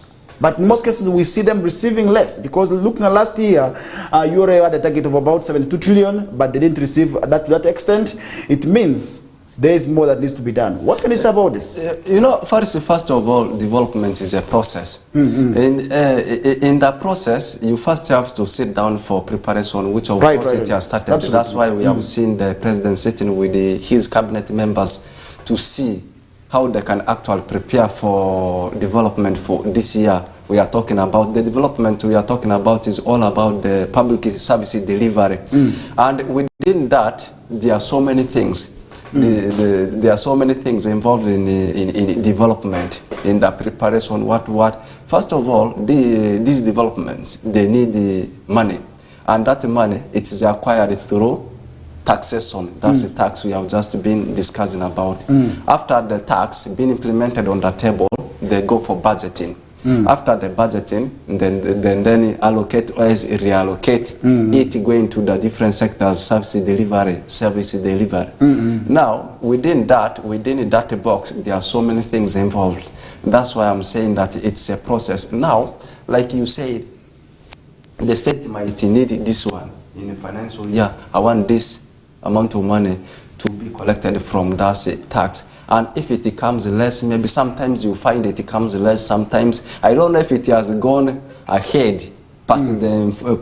[SPEAKER 2] But in most cases, we see them receiving less, because looking at last year, you already had a target of about 72 trillion, but they didn't receive that to that extent. It means there is more that needs to be done. What can you say about this?
[SPEAKER 1] You know, first of all, development is a process. In that process, you first have to sit down for preparation, which of course it has started. Absolutely. That's why we have seen the president sitting with his cabinet members to see how they can actually prepare for development for this year. We are talking about the development we are talking about is all about the public service delivery. And within that, there are so many things. There are so many things involved in development, in the preparation, what. First of all, these developments, they need the money. And that money, it is acquired through taxation. That's the tax we have just been discussing about. After the tax being implemented on the table, they go for budgeting. After the budgeting, then allocate or reallocate it going to the different sectors, service delivery. Now, within that box, there are so many things involved. That's why I'm saying that it's a process. Now, like you said, the state might need this one in a financial year. I want this amount of money to be collected from that tax. And if it comes less, maybe sometimes you find it comes less, sometimes, I don't know if it has gone ahead past the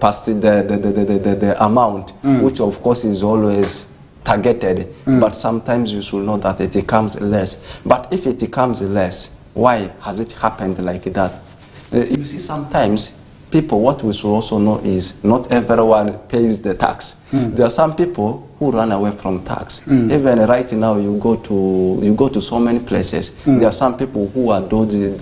[SPEAKER 1] amount, which of course is always targeted, but sometimes you should know that it comes less. But if it comes less, why has it happened like that? You see, sometimes people, what we should also know is not everyone pays the tax. There are some people who run away from tax. Even right now, you go to so many places. There are some people who are dodging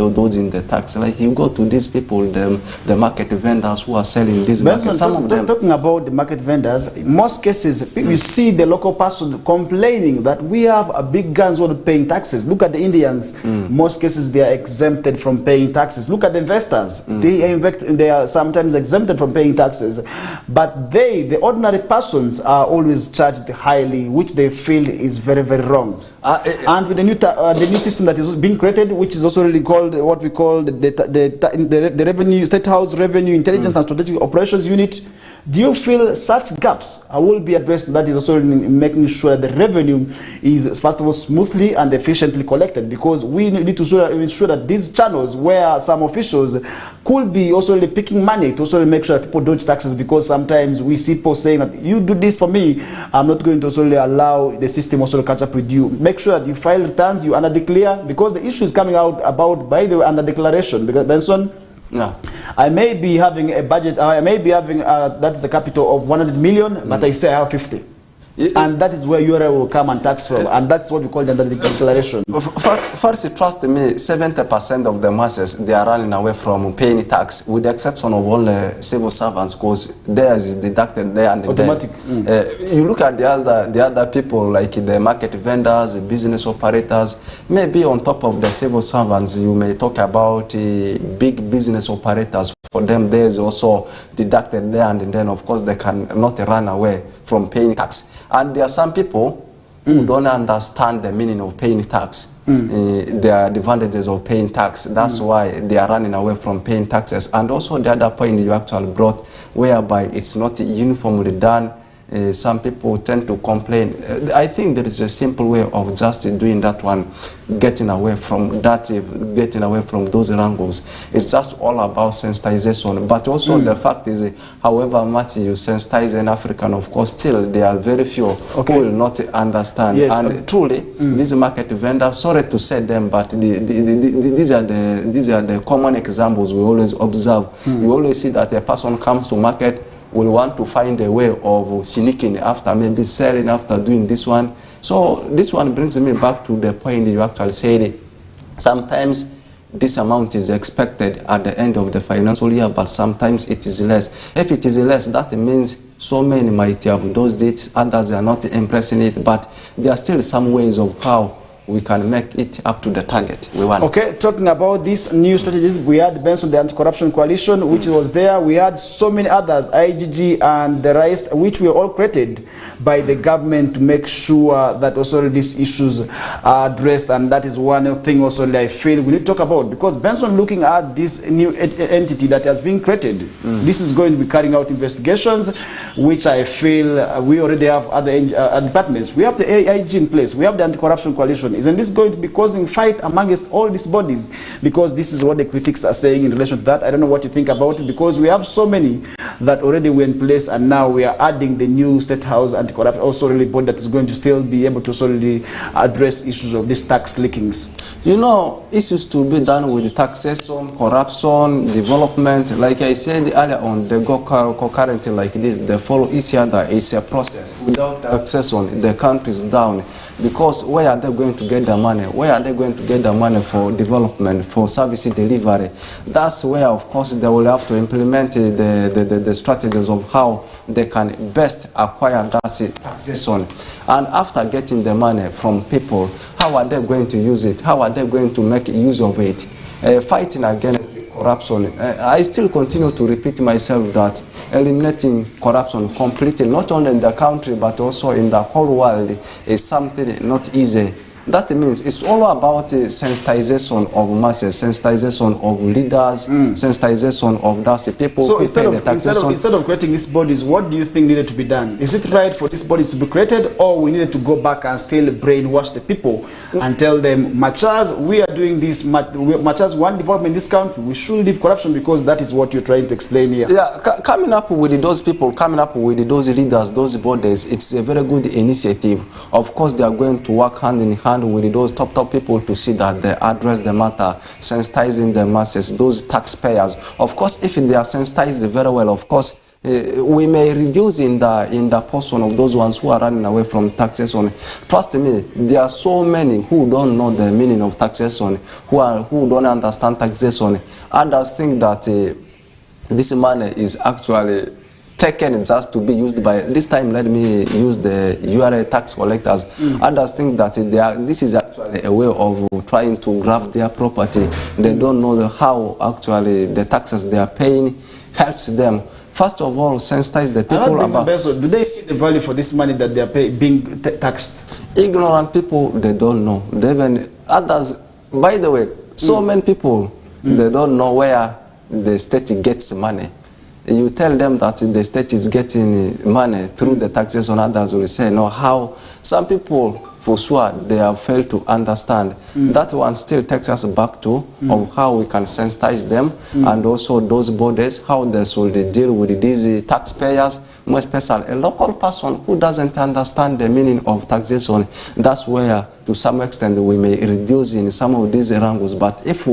[SPEAKER 1] the tax. Like you go to these people, the market vendors who are selling these markets. Some of them
[SPEAKER 2] talking about the market vendors. In most cases, you see the local person complaining that we have a big guns who are paying taxes. Look at the Indians. Most cases they are exempted from paying taxes. Look at the investors. They are sometimes exempted from paying taxes, but the ordinary persons are always charged highly, which they feel is very wrong. And with the new system that is being created, which is also really called what we call the revenue State House Revenue Intelligence and Strategic Operations Unit, Do you feel such gaps will be addressed? That is also in making sure the revenue is, first of all, smoothly and efficiently collected, because we need to ensure that these channels where some officials could be also really picking money to also make sure that people dodge taxes, because sometimes we see people saying that you do this for me, I'm not going to also really allow the system also to catch up with you. Make sure that you file returns, you under-declare, because the issue is coming out about, by the way, under-declaration. Because Benson,
[SPEAKER 1] yeah,
[SPEAKER 2] I may be having a budget, I may be having, that is a capital of 100 million, but I say I have 50. And that is where URA will come and tax from, and that's what we call the declaration.
[SPEAKER 1] First, trust me, 70% of the masses, they are running away from paying tax, with the exception of all civil servants, because theirs is deducted there and
[SPEAKER 2] automatic.
[SPEAKER 1] You look at the other people, like the market vendors, the business operators, maybe on top of the civil servants, you may talk about big business operators. For them, there is also deducted there, and then, of course, they cannot run away from paying tax. And there are some people who don't understand the meaning of paying tax, the advantages of paying tax. That's why they are running away from paying taxes. And also the other point you actually brought, whereby it's not uniformly done. Some people tend to complain. I think there is a simple way of just doing that one, getting away from that, getting away from those wrangles. It's just all about sensitization. But also the fact is, however much you sensitize an African, of course, still there are very few who will not understand.
[SPEAKER 2] Yes.
[SPEAKER 1] And truly, these market vendors, sorry to say them, but these are the common examples we always observe. You always see that a person comes to market, will want to find a way of sneaking after, maybe selling after doing this one. So this one brings me back to the point you actually said. Sometimes this amount is expected at the end of the financial year, but sometimes it is less. If it is less, that means so many might have those dates, others are not impressing it, but there are still some ways of how we can make it up to the target we want.
[SPEAKER 2] Okay, talking about these new strategies, we had Benson, the Anti-Corruption Coalition, which was there. We had so many others, IGG and the rest, which were all created by the government to make sure that also these issues are addressed. And that is one thing also that I feel we need to talk about, because Benson, looking at this new entity that has been created, this is going to be carrying out investigations, which I feel we already have other departments. We have the AIG in place, we have the Anti-Corruption Coalition. Isn't this going to be causing fight amongst all these bodies? Because this is what the critics are saying in relation to that. I don't know what you think about it, because we have so many that already were in place, and now we are adding the new State House Anti-Corruption also really body that is going to still be able to solely address issues of these tax leakings.
[SPEAKER 1] You know, issues to be done with taxation, corruption, development. Like I said earlier on, they go concurrently like this. They follow each other. It's a process. Without taxation, the country is down. Because where are they going to get the money? Where are they going to get the money for development, for service delivery? That's where, of course, they will have to implement the strategies of how they can best acquire that taxation. And after getting the money from people, how are they going to use it? How are they going to make use of it? Fighting against corruption. I still continue to repeat myself that eliminating corruption completely, not only in the country but also in the whole world, is something not easy. That means it's all about sensitization of masses, sensitization of leaders, sensitization of those people
[SPEAKER 2] so
[SPEAKER 1] who pay the taxation.
[SPEAKER 2] Instead of creating these bodies, what do you think needed to be done? Is it right for these bodies to be created, or we needed to go back and still brainwash the people and tell them, much as we are doing this, much as one development in this country, we should leave corruption, because that is what you're trying to explain here?
[SPEAKER 1] Yeah, coming up with those people, coming up with those leaders, those bodies, it's a very good initiative. Of course, they are going to work hand in hand with those top people to see that they address the matter, sensitizing the masses, those taxpayers. Of course, if they are sensitized very well, of course, we may reduce in the portion of those ones who are running away from taxation. Trust me, there are so many who don't know the meaning of taxation, who don't understand taxation. Others think that this money is actually taken just to be used by, this time let me use the URA tax collectors. Others think that this is actually a way of trying to grab their property. They don't know how actually the taxes they are paying helps them. First of all, sensitize the people about...
[SPEAKER 2] Do they see the value for this money that they are being taxed?
[SPEAKER 1] Ignorant people, they don't know. They even, others, by the way, so many people, they don't know where the state gets money. you tell them that the state is getting money through the taxes on others, will say, no, how some people, for sure, they have failed to understand. That one still takes us back to of how we can sensitize them and also those bodies, how they should deal with these taxpayers, more especially a local person who doesn't understand the meaning of taxation. That's where, to some extent, we may reduce in some of these wrangles. But if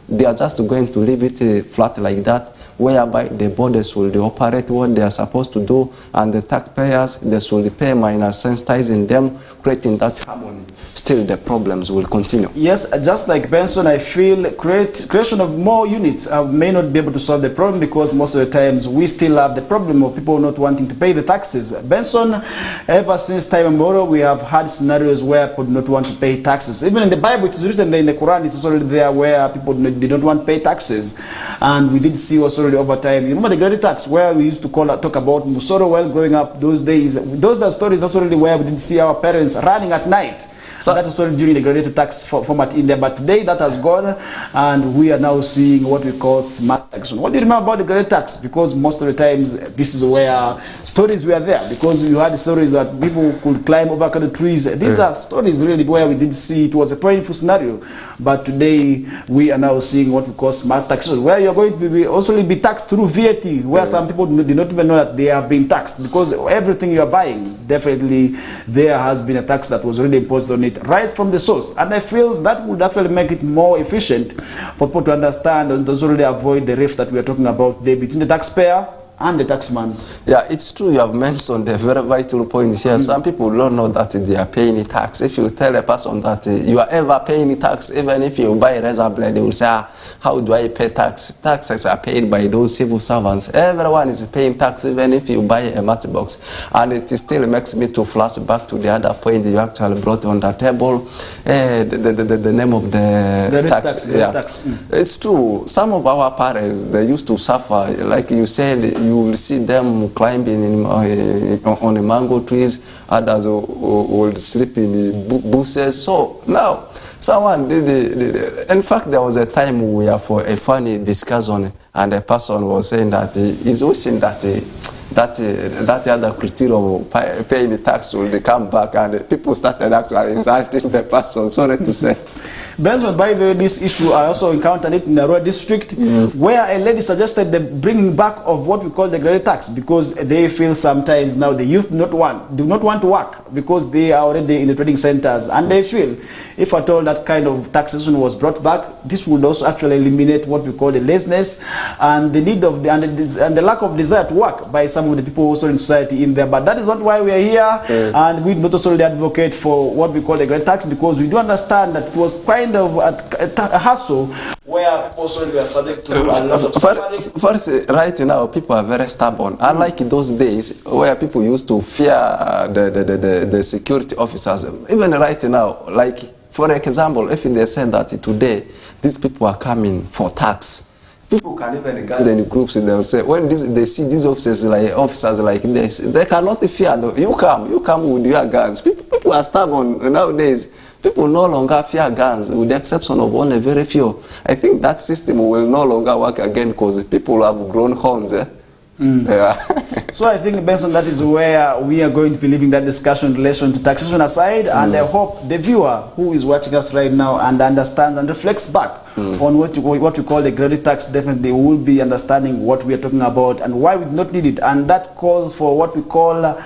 [SPEAKER 1] they are just going to leave it flat like that, whereby the bodies will operate what they are supposed to do, and the taxpayers, they should pay minus sensitizing them, creating that harmony, still the problems will continue.
[SPEAKER 2] Yes, just like Benson, I feel creation of more units may not be able to solve the problem, because most of the times we still have the problem of people not wanting to pay the taxes. Benson, ever since time immemorial, we have had scenarios where people do not want to pay taxes. Even in the Bible, it is written in the Quran, it's already there where people they don't want to pay taxes. And we did see also over time. You remember the great tax where we used to talk about Musoro while growing up those days. Those are stories also really where we did see our parents running at night. So that was already during the graduated tax format in there. But today that has gone, and we are now seeing what we call smart tax. What do you remember about the graduated tax? Because most of the times this is where stories were there. Because you had stories that people could climb over kind of trees. These are stories really where we did see it was a painful scenario. But today we are now seeing what we call smart taxation, where you're going to also be taxed through VAT, where some people do not even know that they are being taxed, because everything you are buying, definitely there has been a tax that was already imposed on it right from the source. And I feel that would actually make it more efficient for people to understand and to already avoid the rift that we are talking about today between the taxpayer and the taxman.
[SPEAKER 1] Yeah, it's true. You have mentioned a very vital point here. Some people don't know that they are paying tax. If you tell a person that you are ever paying tax, even if you buy a razor blade, they will say, how do I pay tax? Taxes are paid by those civil servants. Everyone is paying tax, even if you buy a matchbox. And it still makes me to flash back to the other point you actually brought on the table, the name of the tax.
[SPEAKER 2] Tax.
[SPEAKER 1] It's true. Some of our parents, they used to suffer, like you said. You will see them climbing on the mango trees, others will sleep in bushes. So now, someone did, in fact, there was a time we were for a funny discussion, and a person was saying that he's wishing that that other criteria of paying the tax will come back, and people started actually insulting the person, sorry to say.
[SPEAKER 2] Benson, by the way, this issue, I also encountered it in the Arua district, where a lady suggested the bringing back of what we call the graduate tax, because they feel sometimes now the youth do not want to work because they are already in the trading centers, and they feel if at all that kind of taxation was brought back, this would also actually eliminate what we call the laziness and the need of and the lack of desire to work by some of the people also in society in there. But that is not why we are here, and we not also advocate for what we call the graduate tax, because we do understand that it was kind of a hassle where people also were subject to a lot of suffering.
[SPEAKER 1] First, right now, people are very stubborn. Unlike those days where people used to fear the security officers, even right now, like, for example, if they said that today these people are coming for tax, people can even gather in groups and they'll say, when they see these officers like this, they cannot fear. You come with your guns. People are stubborn nowadays. People no longer fear guns, with the exception of only very few. I think that system will no longer work again because people have grown horns. Yeah.
[SPEAKER 2] So I think, Benson, that is where we are going to be leaving that discussion in relation to taxation aside, and I hope the viewer who is watching us right now and understands and reflects back on what we call the graduate tax definitely will be understanding what we are talking about and why we do not need it. And that calls for what we call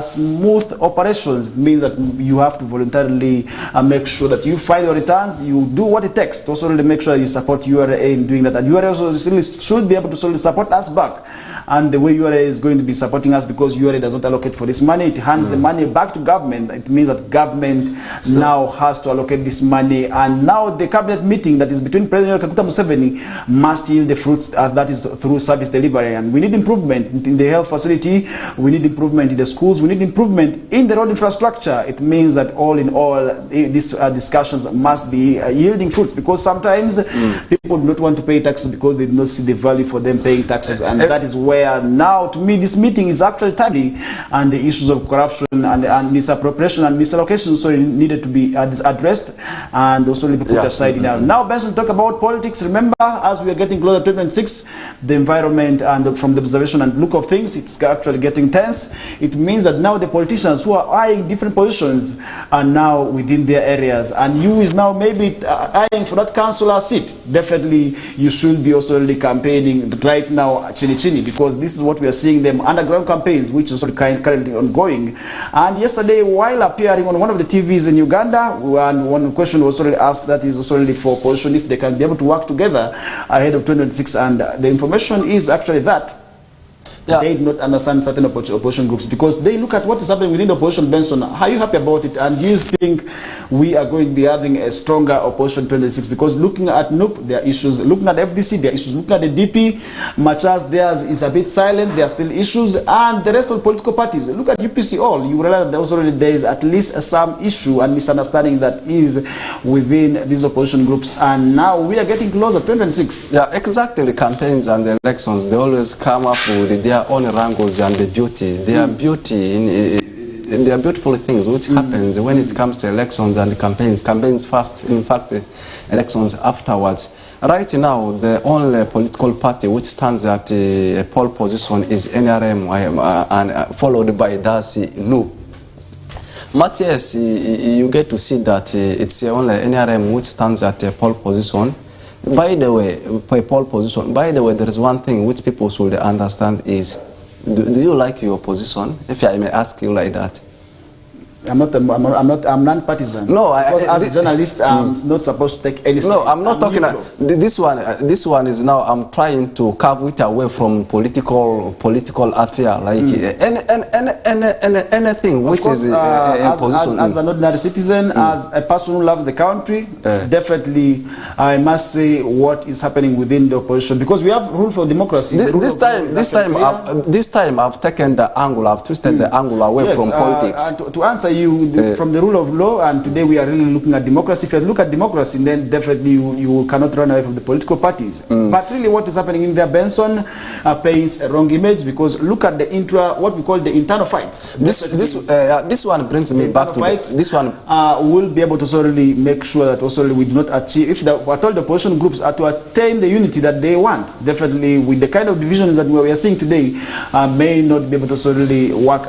[SPEAKER 2] smooth operations. It means that you have to voluntarily make sure that you file your returns, you do what it takes to also really make sure that you support URA in doing that. And URA also should be able to support us back. And the way URA is going to be supporting us, because URA does not allocate for this money, it hands the money back to government. It means that government now has to allocate this money, and now the cabinet meeting that is between President Kaguta Museveni must yield the fruits, that is through service delivery. And we need improvement in the health facility, we need improvement in the schools, we need improvement in the road infrastructure. It means that all in all, these discussions must be yielding fruits, because sometimes people do not want to pay taxes because they do not see the value for them paying taxes, and that is where now, to me, this meeting is actually timely, and the issues of corruption and misappropriation and misallocation so needed to be addressed and also be put aside. Now, Benson, talk about politics. Remember, as we are getting closer to 2026, the environment and from the observation and look of things, it's actually getting tense. It means that now the politicians who are eyeing different positions are now within their areas, and you is now maybe eyeing for that councillor seat. Definitely you should be also really campaigning right now chini, because this is what we are seeing them underground campaigns, which is currently ongoing. And yesterday, while appearing on one of the TVs in Uganda, one question was already asked, that is also really for opposition, if they can be able to work together ahead of 2026, and the information is actually that they do not understand certain opposition groups, because they look at what is happening within the opposition. Benson, are you happy about it? And do you think we are going to be having a stronger opposition 2026? Because looking at NUP, there are issues. Looking at FDC, there are issues. Looking at the DP, Machas, theirs is a bit silent. There are still issues. And the rest of the political parties, look at UPC all. You realize that there is at least some issue and misunderstanding that is within these opposition groups. And now we are getting closer to 2026.
[SPEAKER 1] Yeah, exactly. Campaigns and the elections, they always come up with their own wrangles and the beauty. Their beauty in there are beautiful things which happens when it comes to elections and campaigns. Campaigns first, in fact, elections afterwards. Right now, the only political party which stands at a pole position is NRM, and followed by Darcy NUP. Matthias, you get to see that it's only NRM which stands at a pole position. By the way, pole position. By the way, there is one thing which people should understand is, do you like your position? If I may ask you like that.
[SPEAKER 2] I'm non-partisan.
[SPEAKER 1] No,
[SPEAKER 2] as a journalist, I'm not supposed to take any side.
[SPEAKER 1] No, I'm not talking. This one is now. I'm trying to carve it away from political affair, like anything which is a position.
[SPEAKER 2] As an ordinary citizen, as a person who loves the country, definitely I must say what is happening within the opposition, because we have rule for democracy.
[SPEAKER 1] This time I've taken the angle. I've twisted the angle away from politics.
[SPEAKER 2] And to answer you from the rule of law, and today we are really looking at democracy. If you look at democracy, then definitely you cannot run away from the political parties. But really what is happening in there, Benson, paints a wrong image, because look at the what we call the internal fights.
[SPEAKER 1] This one brings me back to this one.
[SPEAKER 2] Will be able to solely make sure that also we do not achieve, if at all the opposition groups are to attain the unity that they want, definitely with the kind of divisions that we are seeing today, may not be able to solely work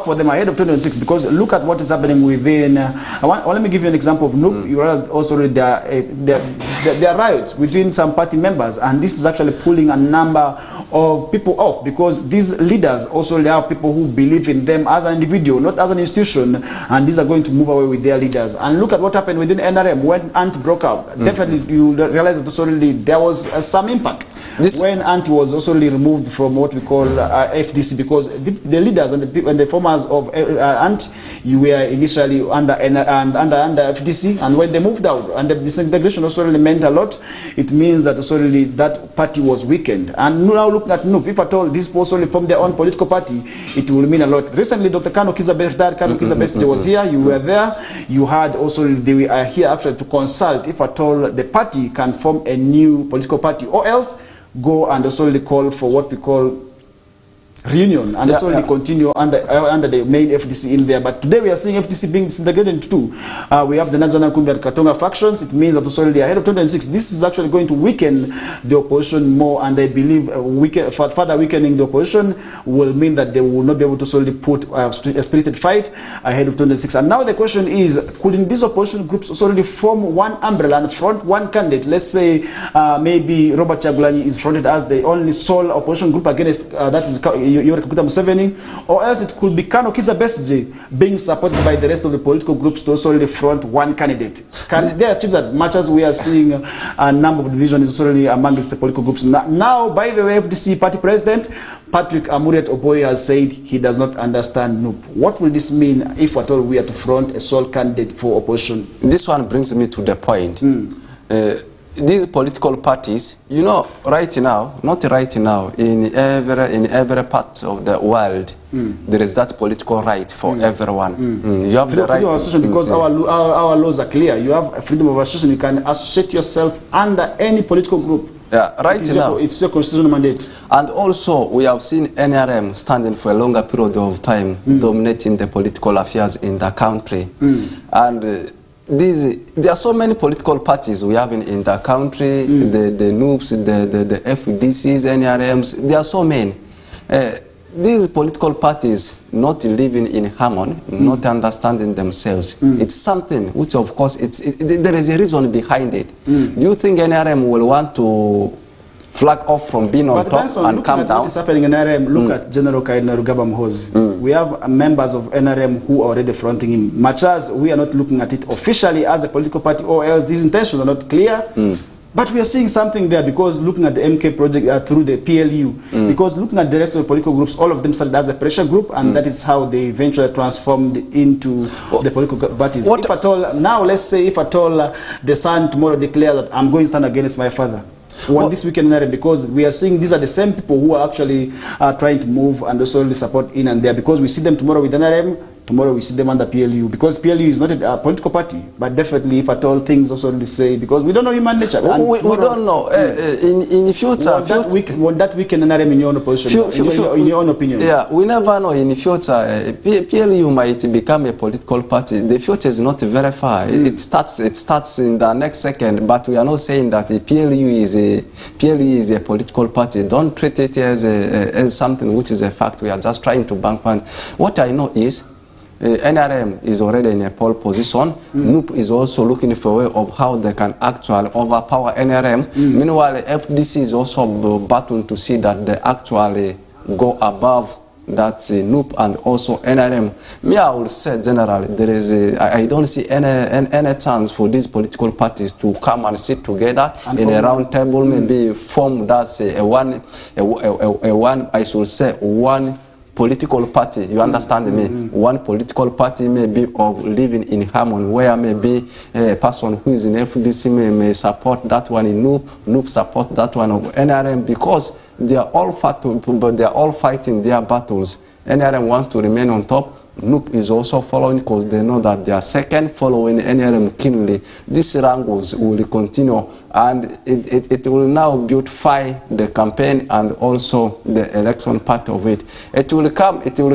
[SPEAKER 2] for them ahead of 2026, because look at what is happening within. Let me give you an example of NUP. You are also there are riots within some party members, and this is actually pulling a number of people off, because these leaders also there are people who believe in them as an individual, not as an institution, and these are going to move away with their leaders. And look at what happened within NRM when ANT broke out. Definitely, you realize that also there was some impact. When ANT was also removed from what we call FDC, because the leaders and the formers of ANT, you were initially under FDC, and when they moved out, and the disintegration also really meant a lot. It means that also really that party was weakened. And now looking at NUP, if at all this was only from their own political party, it will mean a lot. Recently, Dr. Kano Kizza Besigye was here. You were there. You had also, they are here actually to consult if at all the party can form a new political party, or else go and also call for what we call reunion, and also continue under the main FDC in there. But today we are seeing FDC being disintegrated into two. We have the Najana Kumbi and Katonga factions. It means that also ahead of 2026, this is actually going to weaken the opposition more, and I believe further weakening the opposition will mean that they will not be able to solely put a spirited fight ahead of 2026. And now the question is, couldn't these opposition groups also form one umbrella and front one candidate? Let's say maybe Robert Chagulanyi is fronted as the only sole opposition group against that is Yoweri Kaguta Museveni, or else it could be Kano Kizza Besigye being supported by the rest of the political groups to also front one candidate. Can they achieve that? Much as we are seeing a number of divisions solely amongst the political groups. Now, by the way, FDC party president Patrick Amuriat Oboy has said he does not understand NUP. What will this mean if at all we are to front a sole candidate for opposition?
[SPEAKER 1] This one brings me to the point. These political parties, you know, right now, not right now, in every part of the world, there is that political right for everyone. You have the right.
[SPEAKER 2] Because our laws are clear. You have freedom of association. You can associate yourself under any political group.
[SPEAKER 1] Yeah, right now.
[SPEAKER 2] It's your constitutional mandate.
[SPEAKER 1] And also, we have seen NRM standing for a longer period of time, dominating the political affairs in the country. And there are so many political parties we have in the country, the NUPs, the FDCs, NRMs, there are so many. These political parties not living in harmony, not understanding themselves. It's something which, of course, there is a reason behind it. Do you think NRM will want to flag off from being on top and come down?
[SPEAKER 2] What is happening in NRM, look at General Kaina Rugaba Mhozi. We have members of NRM who are already fronting him. Much as we are not looking at it officially as a political party, or else these intentions are not clear. But we are seeing something there, because looking at the MK project through the PLU, because looking at the rest of the political groups, all of them started as a pressure group, and that is how they eventually transformed into the political parties. If at all, now let's say if at all the son tomorrow declares that I'm going to stand against my father, this weekend, because we are seeing these are the same people who are actually trying to move and also support in and there, because we see them tomorrow with NRM, tomorrow we see them under PLU, because PLU is not a political party, but definitely if at all things also say, because we don't know human nature.
[SPEAKER 1] We don't know. In the future,
[SPEAKER 2] won't that weaken NRM in your own position, in your own opinion?
[SPEAKER 1] Yeah, we never know. In the future, PLU might become a political party. The future is not very far. It starts in the next second, but we are not saying that PLU is a political party. Don't treat it as something which is a fact. We are just trying to bank funds. What I know is NRM is already in a pole position. NUP is also looking for a way of how they can actually overpower NRM. Meanwhile, FDC is also battling to see that they actually go above that's NUP and also NRM. Me, I would say generally, I don't see any chance for these political parties to come and sit together and in a round table, maybe form that's one political party. You understand me? One political party may be of living in harmony, where maybe a person who is in FDC may support that one in NUP support that one of NRM, because they are all fighting their battles. NRM wants to remain on top. NUP is also following, because they know that they are second, following NRM keenly. These wrangles will continue, and it will now beautify the campaign and also the election part of it. It will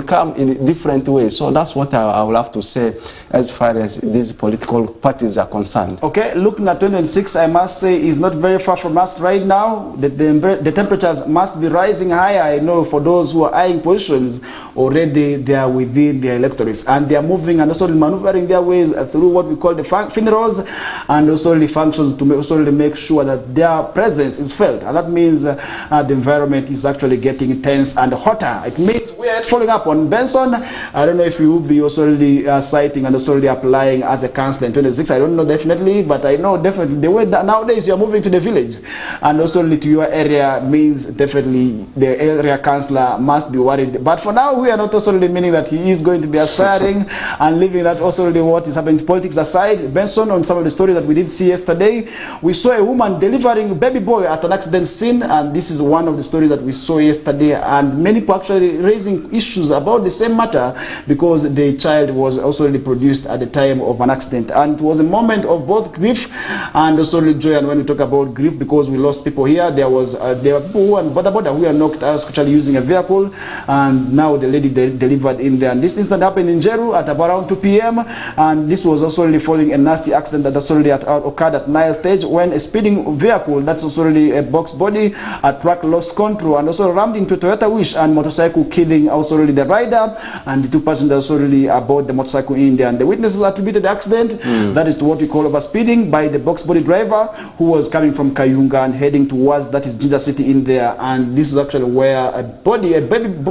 [SPEAKER 1] come in different ways. So that's what I will have to say as far as these political parties are concerned. Okay, looking at 2026, I must say, is not very far from us right now. The temperatures must be rising higher. I know for those who are eyeing positions, already they are within their electorates, and they are moving and also maneuvering their ways through what we call the funerals and also the functions to make sure that their presence is felt. And that means the environment is actually getting tense and hotter. It means we are following up on Benson. I don't know if you will be also citing and also applying as a councillor in 2026. I don't know definitely, but I know definitely the way that nowadays you are moving to the village and also to your area means definitely the area councillor must be worried. But for now, we are not also meaning that he is going to be aspiring and leaving that also what is happening to politics aside. Benson, on some of the stories that we did see yesterday, we saw a woman delivering a baby boy at an accident scene, and this is one of the stories that we saw yesterday, and many people actually raising issues about the same matter because the child was also produced at the time of an accident, and it was a moment of both grief and also joy. And when we talk about grief, because we lost people here, there were people who were knocked out actually using a vehicle, and now the lady delivered in there. And this incident happened in Jeru at about around 2 p.m. and this was also following a nasty accident that also occurred at Nile stage when a speeding vehicle, that's also a box body, a truck lost control and also rammed into Toyota Wish and motorcycle, killing also the rider and the two passengers also aboard the motorcycle in there. And the witnesses attributed the accident, that is to what we call overspeeding, by the box body driver who was coming from Kayunga and heading towards, that is Ginger City in there. And this is actually where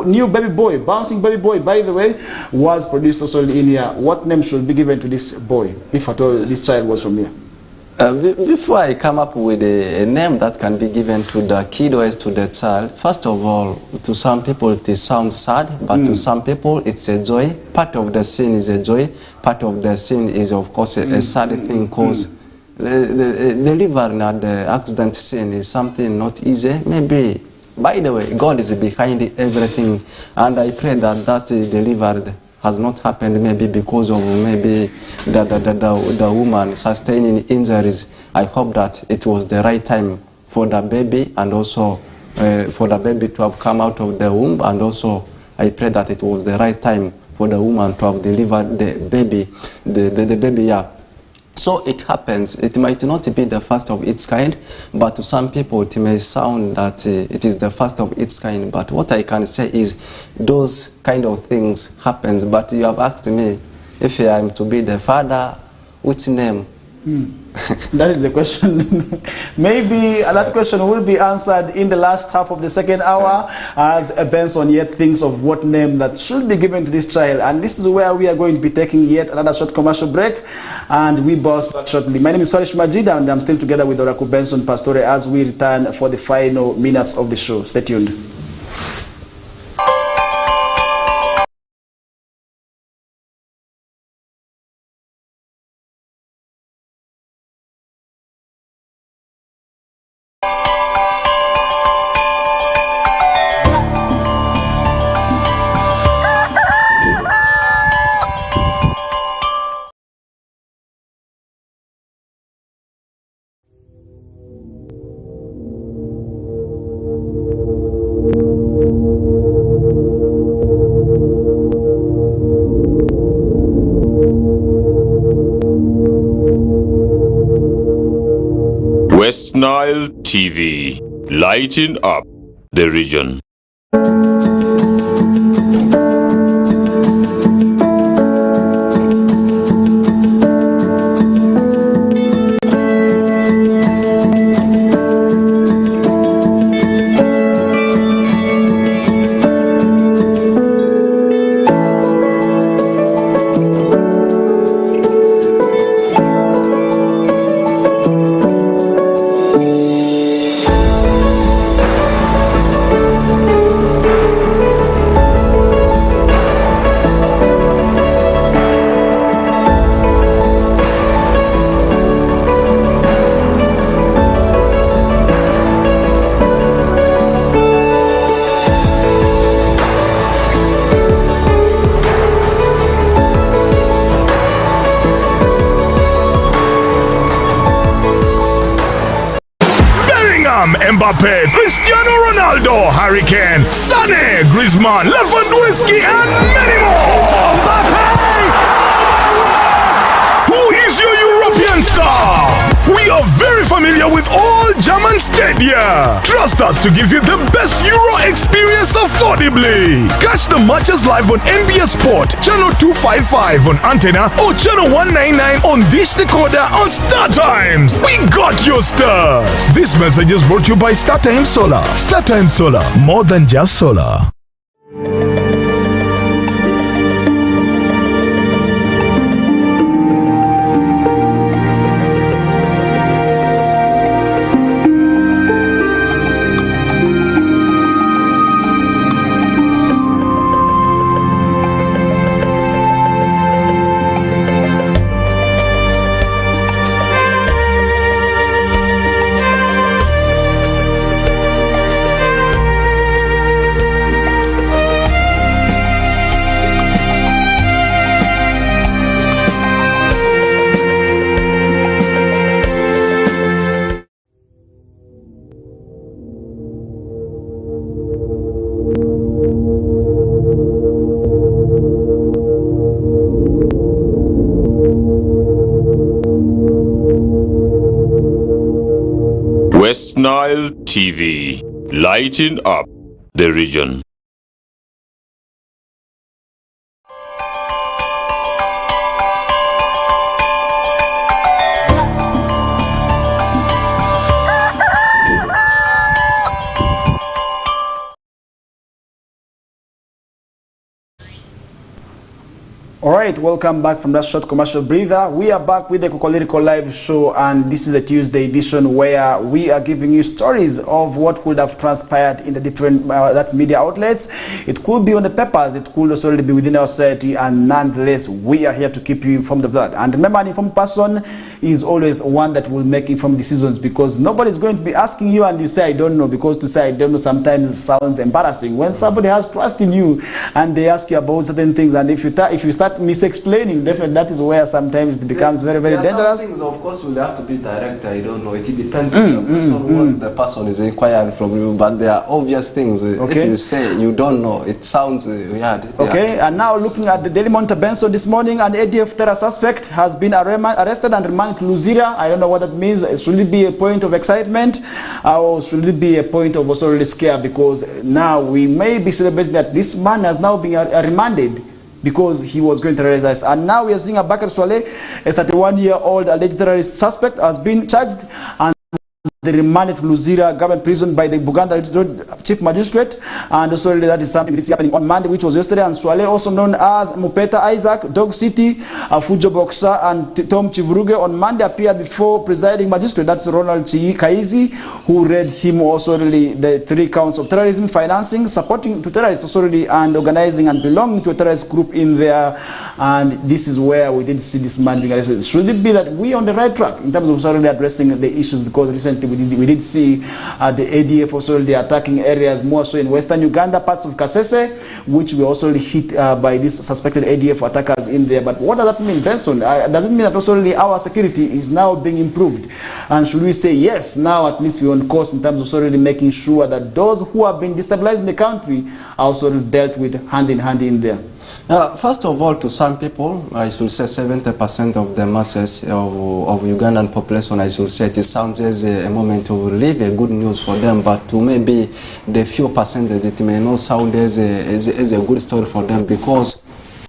[SPEAKER 1] new baby boy, bouncing baby boy, by the way, was produced also in here. What name should be given to this boy, if at all this child was from here? Before I come up with a name that can be given to the kid or to the child, first of all, to some people it sounds sad, but to some people it's a joy. Part of the sin is a joy. Part of the sin is, of course, a sad thing, because delivering at the accident scene is something not easy. Maybe, by the way, God is behind everything, and I pray that delivered has not happened maybe because of maybe the woman sustaining injuries. I hope that it was the right time for the baby, and also for the baby to have come out of the womb, and also I pray that it was the right time for the woman to have delivered the baby, the baby, yeah. So it happens. It might not be the first of its kind, but to some people it may sound that it is the first of its kind. But what I can say is those kind of things happens. But you have asked me if I am to be the father, which name?
[SPEAKER 2] That is the question. Maybe that question will be answered in the last half of the second hour as Benson yet thinks of what name that should be given to this child. And this is where we are going to be taking yet another short commercial break, and we bounce back shortly. My name is Farish Majid, and I'm still together with Oracle Benson Pastore as we return for the final minutes of the show. Stay tuned.
[SPEAKER 3] West Nile TV, lighting up the region.
[SPEAKER 4] Mbappe, Cristiano Ronaldo, Harry Kane, Sané, Griezmann, Lewandowski, and many more. Mbappe! Who is your European star? We are very familiar with all German stadia. Trust us to give you the best Euro experience affordably. Catch the matches live on NBA Sport, channel 255 on antenna or channel 199 on Dish Decoder on Star Times. We got your stars. This message is brought to you by StarTimes Solar. StarTimes Solar, more than just solar.
[SPEAKER 3] West Nile TV, lighting up the region.
[SPEAKER 2] Alright, welcome back from that short commercial breather. We are back with the KOKOLIRIKO live show, and this is the Tuesday edition where we are giving you stories of what could have transpired in the different media outlets. It could be on the papers, it could also be within our society, and nonetheless, we are here to keep you informed of that. And remember, an informed person is always one that will make informed decisions, because nobody is going to be asking you and you say, I don't know, because to say I don't know sometimes sounds embarrassing. When somebody has trust in you and they ask you about certain things, and if you start start mis-explaining, definitely that is where sometimes it becomes very, very dangerous.
[SPEAKER 1] Some things, of course, will have to be direct. I don't know. It depends on the person, what the person is inquiring from you. But there are obvious things.
[SPEAKER 2] Okay.
[SPEAKER 1] If you say you don't know, it sounds weird.
[SPEAKER 2] Okay, and now looking at the Daily Monitor, Benson, this morning, an ADF terror suspect has been arrested and remanded to Luzira. I don't know what that means. Should it be a point of excitement, or should it be a point of also really scare? Because now we may be celebrating that this man has now been remanded because he was going to terrorize us. And now we are seeing Abakar Swaleh, a 31-year-old alleged terrorist suspect, has been charged and they remanded to Luzira government prison by the Buganda chief magistrate, and also that is something that's happening on Monday, which was yesterday. And Swaleh, also known as Mupeta Isaac, Dog City, Fujo Boxer, and Tom Chivuruge, on Monday appeared before presiding magistrate, that's Ronald Kaizi, who read him also really the 3 counts of terrorism, financing, supporting to terrorists, also really, and organizing and belonging to a terrorist group in there. And this is where we did see this man being arrested. Should it be that we are on the right track in terms of really addressing the issues? Because recently we did see the ADF also really attacking areas more so in western Uganda, parts of Kasese, which were also really hit by these suspected ADF attackers in there. But what does that mean, Benson? Does it mean that also really our security is now being improved? And should we say yes, now at least we're on course in terms of also really making sure that those who have been destabilizing the country are also dealt with hand in hand in there?
[SPEAKER 1] First of all, to some people, I should say 70% of the masses of Ugandan population, I should say, it sounds as a moment of relief, a good news for them, but to maybe the few percentage, it may not sound as a good story for them, because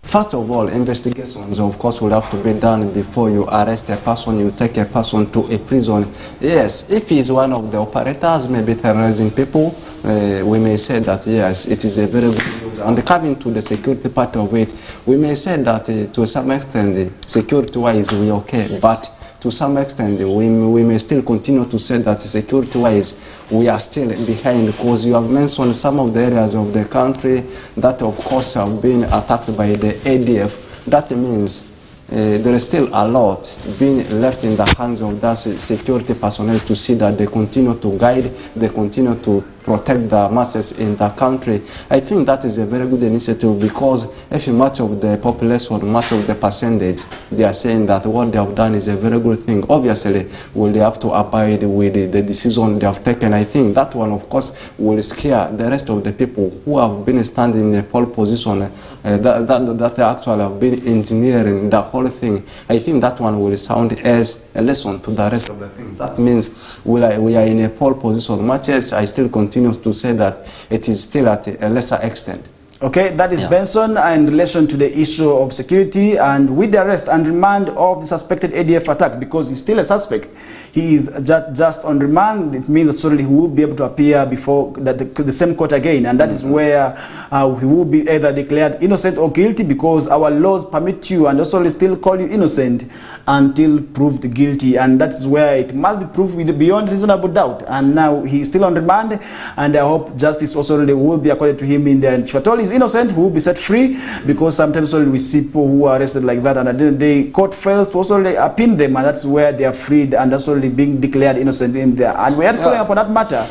[SPEAKER 1] first of all, investigations, of course, will have to be done before you arrest a person, you take a person to a prison. Yes, if he's one of the operators, maybe terrorizing people, we may say that, yes, it is a very good news. And coming to the security part of it, we may say that to some extent, security-wise, we are okay, but to some extent, we may still continue to say that security-wise, we are still behind, because you have mentioned some of the areas of the country that, of course, have been attacked by the ADF. That means there is still a lot being left in the hands of that security personnel to see that they continue to guide, they continue to protect the masses in the country. I think that is a very good initiative, because if much of the population, much of the percentage, they are saying that what they have done is a very good thing. Obviously, will they have to abide with the decision they have taken? I think that one, of course, will scare the rest of the people who have been standing in a pole position, that they actually have been engineering the whole thing. I think that one will sound as a lesson to the rest of the thing. That means we are in a pole position, much as I still continue to say that it is still at a lesser extent.
[SPEAKER 2] Okay, that is Benson in relation to the issue of security and with the arrest and remand of the suspected ADF attack, because he's still a suspect. He is just on remand. It means that certainly he will be able to appear before the same court again, and that is where he will be either declared innocent or guilty, because our laws permit you and also still call you innocent until proved guilty, and that is where it must be proved with beyond reasonable doubt. And now he is still on remand, and I hope justice also will be accorded to him in the end. If at all he's innocent, he will be set free, because sometimes we see people who are arrested like that, and at the end of the day, court fails to also pin them, and that's where they are freed and that's already being declared innocent in there. And we are following up on that matter.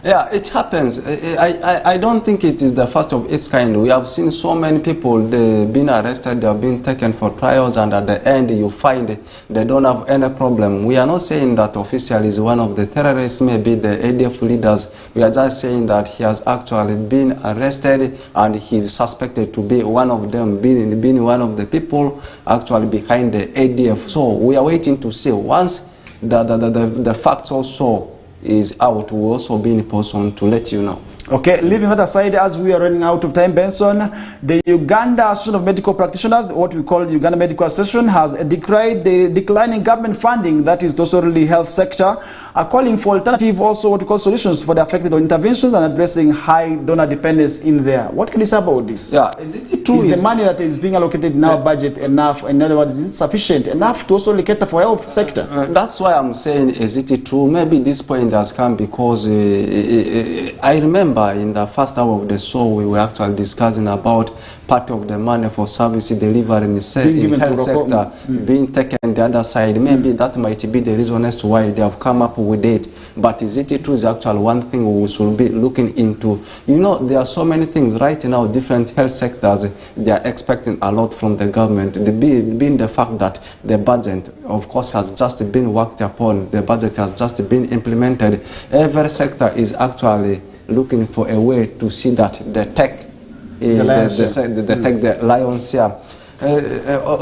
[SPEAKER 1] Yeah, it happens. I don't think it is the first of its kind. We have seen so many people, they've been arrested, they have been taken for trials, and at the end you find they don't have any problem. We are not saying that official is one of the terrorists, maybe the ADF leaders. We are just saying that he has actually been arrested and he is suspected to be one of them, being one of the people actually behind the ADF. So we are waiting to see. Once the facts also is out, will also be in a position to let you know.
[SPEAKER 2] Okay, leaving that aside, as we are running out of time, Benson, the Uganda Association of Medical Practitioners, what we call the Uganda Medical Association, has decried the declining government funding that is also really health sector, are calling for alternative, also what we call solutions for the affected interventions and addressing high donor dependence in there. What can you say about this?
[SPEAKER 1] Yeah, is it true?
[SPEAKER 2] Is the money that is being allocated in our budget enough? In other words, is it sufficient enough to also cater for health sector?
[SPEAKER 1] That's why I'm saying, is it true? Maybe this point has come because I remember remember in the first hour of the show, we were actually discussing about part of the money for service delivery in the health sector being taken the other side. Maybe that might be the reason as to why they have come up with it. But is it true? Is actually one thing we should be looking into. You know, there are so many things right now, different health sectors, they are expecting a lot from the government. Being the fact that the budget, of course, has just been worked upon, the budget has just been implemented. Every sector is actually looking for a way to see that they take the lion's share.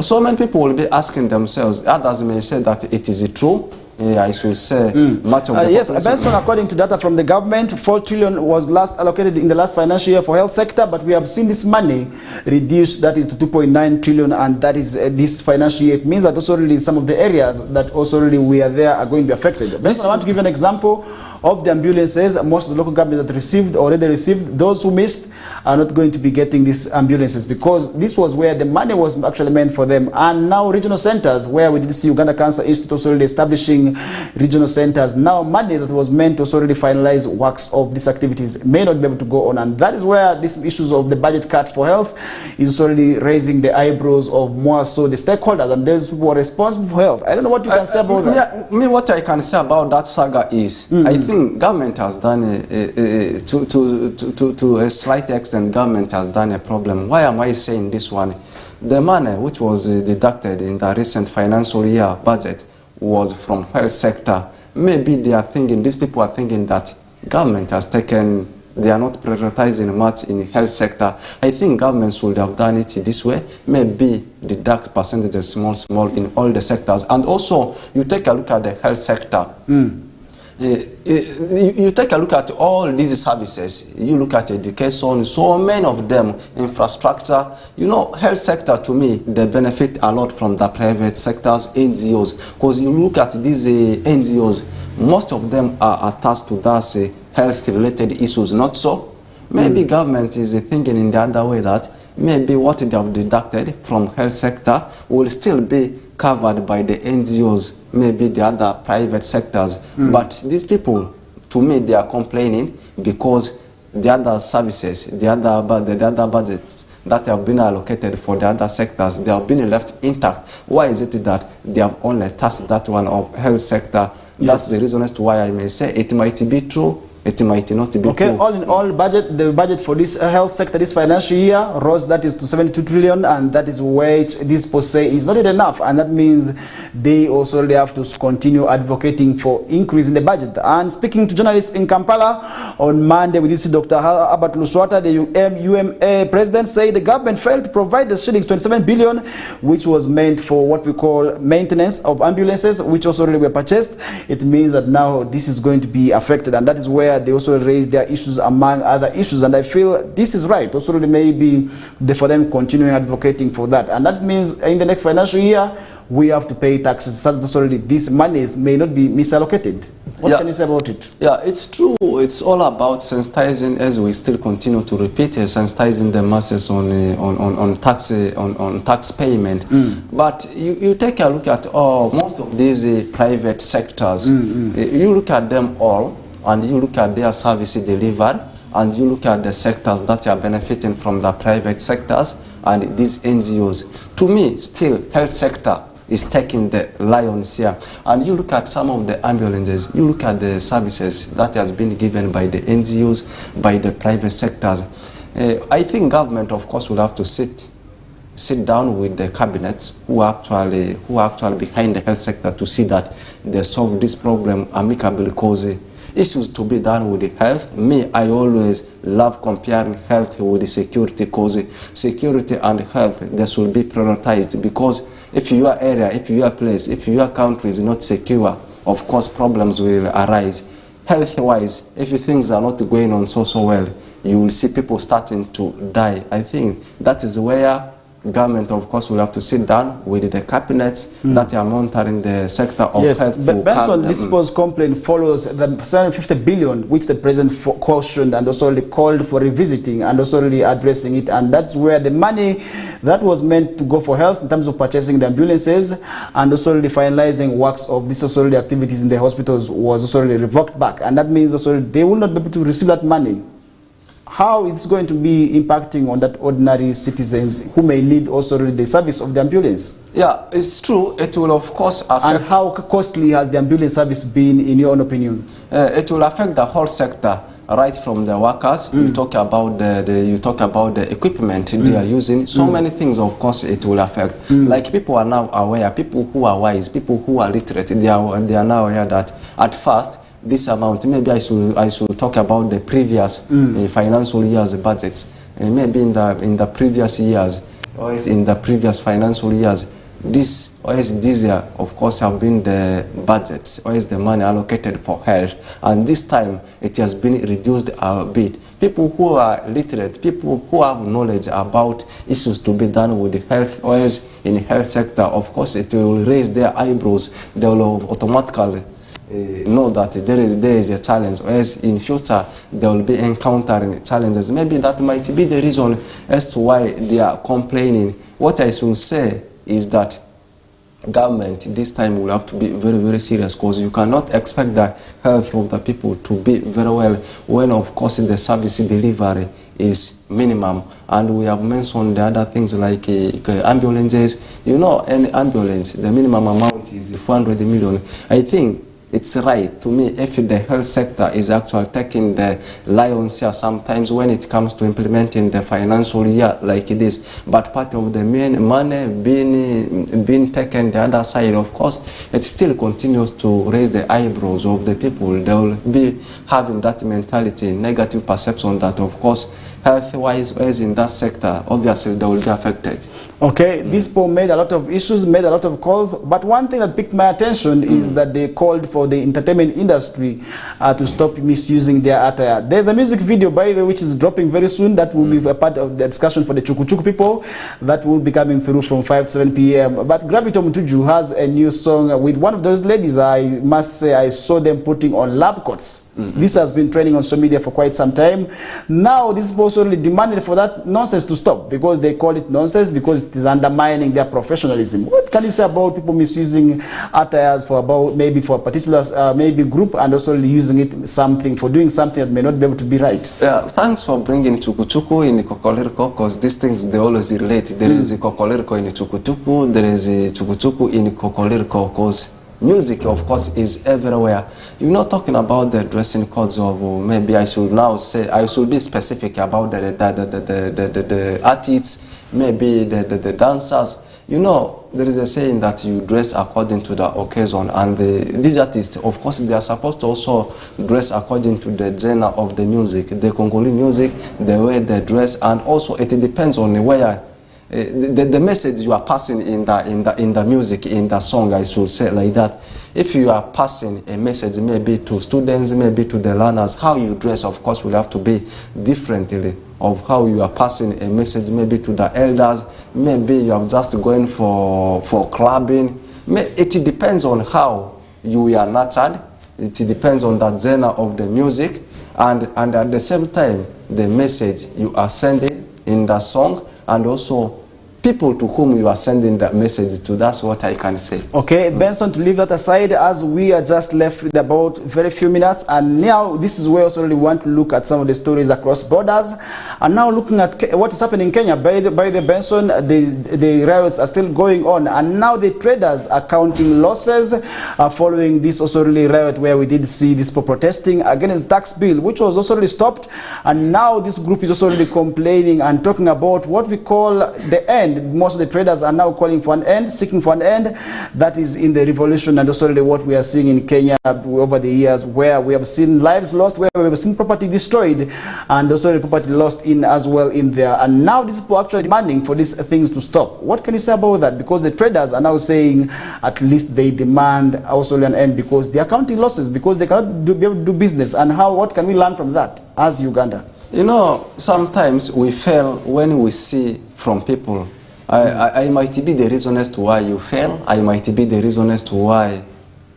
[SPEAKER 1] So many people will be asking themselves, others may say that it is true. I should say much of the
[SPEAKER 2] yes, Benson, according to data from the government, 4 trillion was last allocated in the last financial year for health sector, but we have seen this money reduced, that is to 2.9 trillion, and that is this financial year. It means that also really some of the areas that also really we are there are going to be affected. Benson, I want to give you an example of the ambulances. Most of the local governments that already received, those who missed are not going to be getting these ambulances, because this was where the money was actually meant for them. And now regional centers, where we did see Uganda Cancer Institute also already establishing regional centers, now money that was meant to already finalize works of these activities may not be able to go on. And that is where these issues of the budget cut for health is already raising the eyebrows of more so the stakeholders and those who are responsible for health. I don't know what you can say about that.
[SPEAKER 1] What I can say about that saga is, I think government has done to a slight extent, government has done a problem. Why am I saying this one? The money which was deducted in the recent financial year budget was from health sector. Maybe they are thinking, these people are thinking that government has taken, they are not prioritizing much in the health sector. I think governments would have done it this way, maybe deduct percentages small in all the sectors. And also, you take a look at the health sector. You take a look at all these services, you look at education, so many of them, infrastructure. You know, health sector, to me, they benefit a lot from the private sectors, NGOs, because you look at these NGOs, most of them are attached to those health-related issues, not so? Maybe government is thinking in the other way that maybe what they have deducted from health sector will still be covered by the NGOs, maybe the other private sectors. But these people, to me, they are complaining because the other services, the other budgets that have been allocated for the other sectors, they have been left intact. Why is it that they have only touched that one of health sector? That's the reason as to why I may say it might be true, it might not be true.
[SPEAKER 2] Okay, all in all, the budget for this health sector this financial year rose, that is to 72 trillion, and that is where this per se is not enough, and that means they also have to continue advocating for increase in the budget. And speaking to journalists in Kampala on Monday, we did see Dr. Albert Luswata, the UMA president, say the government failed to provide the shillings 27 billion, which was meant for what we call maintenance of ambulances, which also really were purchased. It means that now this is going to be affected, and that is where they also raised their issues among other issues. And I feel this is right. Also really maybe for them continuing advocating for that. And that means in the next financial year, we have to pay taxes. So these monies may not be misallocated. What can you say about it?
[SPEAKER 1] Yeah, it's true. It's all about sensitizing, as we still continue to repeat, sensitizing the masses on tax payment. But you take a look at most of these private sectors. You look at them all, and you look at their service delivered, and you look at the sectors that are benefiting from the private sectors and these NGOs. To me, still, health sector is taking the lion's share. And you look at some of the ambulances, you look at the services that has been given by the NGOs, by the private sectors. I think government, of course, will have to sit down with the cabinets who are actually behind the health sector to see that they solve this problem amicably, because issues to be done with the health. Me, I always love comparing health with the security, because security and health, they should be prioritized, because if your area, if your place, if your country is not secure, of course problems will arise. Health-wise, if things are not going on so well, you will see people starting to die. I think that is where government, of course, will have to sit down with the cabinets that are monitoring the sector of health.
[SPEAKER 2] But Benson, this supposed complaint follows the 750 billion, which the president cautioned and also called for revisiting and also really addressing it. And that's where the money that was meant to go for health in terms of purchasing the ambulances and also really finalizing works of these also really activities in the hospitals was also really revoked back. And that means also they will not be able to receive that money. how it's going to be impacting on that ordinary citizens who may need also the service of the ambulance?
[SPEAKER 1] Yeah, it's true. It will of course affect.
[SPEAKER 2] And how costly has the ambulance service been, in your own opinion?
[SPEAKER 1] It will affect the whole sector, right from the workers. You talk about the equipment they are using. So many things, of course, it will affect. Like people are now aware. People who are wise, people who are literate, they are now aware that at first this amount. Maybe I should talk about the previous financial year's budgets. Maybe in the previous years, or in the previous financial years, this year, of course, have been the budgets, or is the money allocated for health, and this time it has been reduced a bit. People who are literate, people who have knowledge about issues to be done with the health, or is in the health sector, of course, it will raise their eyebrows. They will automatically know that there is a challenge, or else in future they will be encountering challenges. Maybe that might be the reason as to why they are complaining. What I should say is that government this time will have to be very, very serious, because you cannot expect the health of the people to be very well when, of course, the service delivery is minimum. And we have mentioned the other things like ambulances. You know, any ambulance, the minimum amount is 400 million. I think it's right to me if the health sector is actually taking the lion's share sometimes when it comes to implementing the financial year like this. But part of the main money being taken the other side, of course, it still continues to raise the eyebrows of the people. They will be having that mentality, negative perception that, of course, health-wise, as in that sector, obviously they will be affected.
[SPEAKER 2] Okay, these people made a lot of issues, made a lot of calls, but one thing that piqued my attention is that they called for the entertainment industry to stop misusing their attire. There's a music video, by the way, which is dropping very soon. That will be a part of the discussion for the Chuku Chuku people. That will be coming through from 5 to 7 p.m. But Gravito Mutuju has a new song with one of those ladies. I must say I saw them putting on lab coats. This has been trending on social media for quite some time. Now, this is also really demanded for that nonsense to stop, because they call it nonsense because it is undermining their professionalism. What can you say about people misusing attires for maybe for a particular maybe group, and also using it something for doing something that may not be able to be right? Yeah,
[SPEAKER 1] thanks for bringing Chuku Chuku in KOKOLIRIKO, because these things they always relate. There is a KOKOLIRIKO in Chuku Chuku, there is a Chuku Chuku in KOKOLIRIKO, because music, of course, is everywhere. You're not talking about the dressing codes of, maybe I should now say, I should be specific about the artists, maybe the dancers. You know, there is a saying that you dress according to the occasion, and these artists, of course, they are supposed to also dress according to the genre of the music, the Congolese music, the way they dress, and also it depends on where the message you are passing in the music, in the song, I should say like that. If you are passing a message maybe to students, maybe to the learners, how you dress, of course, will have to be differently of how you are passing a message maybe to the elders. Maybe you are just going for clubbing. It depends on how you are nurtured. It depends on the genre of the music, and at the same time, the message you are sending in the song, and also people to whom you are sending that message to. That's what I can say. Okay,
[SPEAKER 2] Benson, to leave that aside, as we are just left with about very few minutes, and now this is where also we want to look at some of the stories across borders, and now looking at what is happening in Kenya. By the Benson, the riots are still going on, and now the traders are counting losses following this also really riot where we did see this people protesting against the tax bill, which was also really stopped, and now this group is also really complaining and talking about what we call the end. Most of the traders are now calling for an end, seeking for an end. That is in the revolution, and also what we are seeing in Kenya over the years, where we have seen lives lost, where we have seen property destroyed, and also the property lost in as well in there. And now these people are actually demanding for these things to stop. What can you say about that? Because the traders are now saying at least they demand also an end because they are counting losses, because they cannot be able to do business. And what can we learn from that as Uganda?
[SPEAKER 1] You know, sometimes we fail when we see from people. I might be the reason as to why you fail. I might be the reason as to why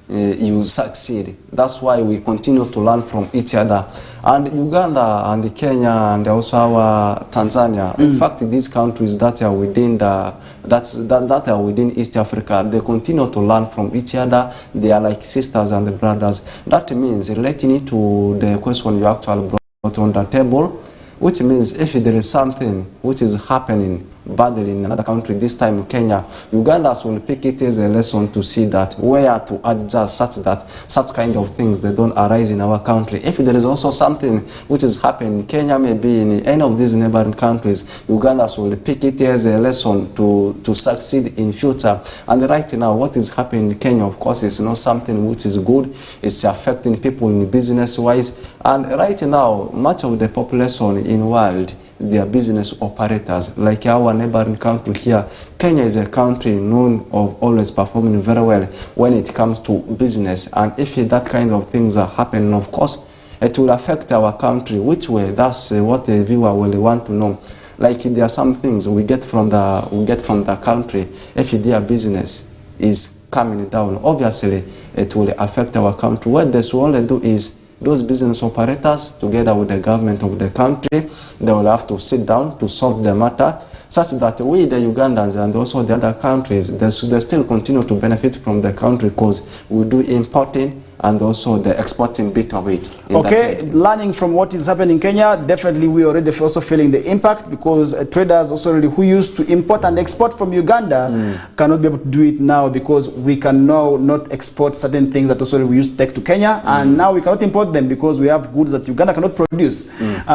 [SPEAKER 1] you succeed. That's why we continue to learn from each other. And Uganda and Kenya and also our Tanzania, in fact, these countries that are within that are within East Africa, they continue to learn from each other. They are like sisters and brothers. That means, relating it to the question you actually brought on the table, which means if there is something which is happening badly in another country, this time Kenya, Ugandans will pick it as a lesson to see that where to adjust such kind of things they don't arise in our country. If there is also something which is happening in Kenya, maybe in any of these neighboring countries, Ugandans will pick it as a lesson to succeed in future. And right now, what is happening in Kenya, of course, is not something which is good. It's affecting people in business-wise. And right now, much of the population in the world, they are business operators. Like our neighboring country here, Kenya is a country known of always performing very well when it comes to business. And if that kind of things are happening, of course, it will affect our country. Which way? That's what the viewer will want to know. Like there are some things we get from the country. If their business is coming down, obviously it will affect our country. What they should only do is those business operators, together with the government of the country, they will have to sit down to solve the matter, such that we, the Ugandans, and also the other countries, they still continue to benefit from the country, because we do importing and also the exporting bit of it.
[SPEAKER 2] Okay, learning from what is happening in Kenya, definitely we already also feeling the impact, because traders also already who used to import and export from Uganda cannot be able to do it now, because we can now not export certain things that also we used to take to Kenya, and now we cannot import them because we have goods that Uganda cannot produce.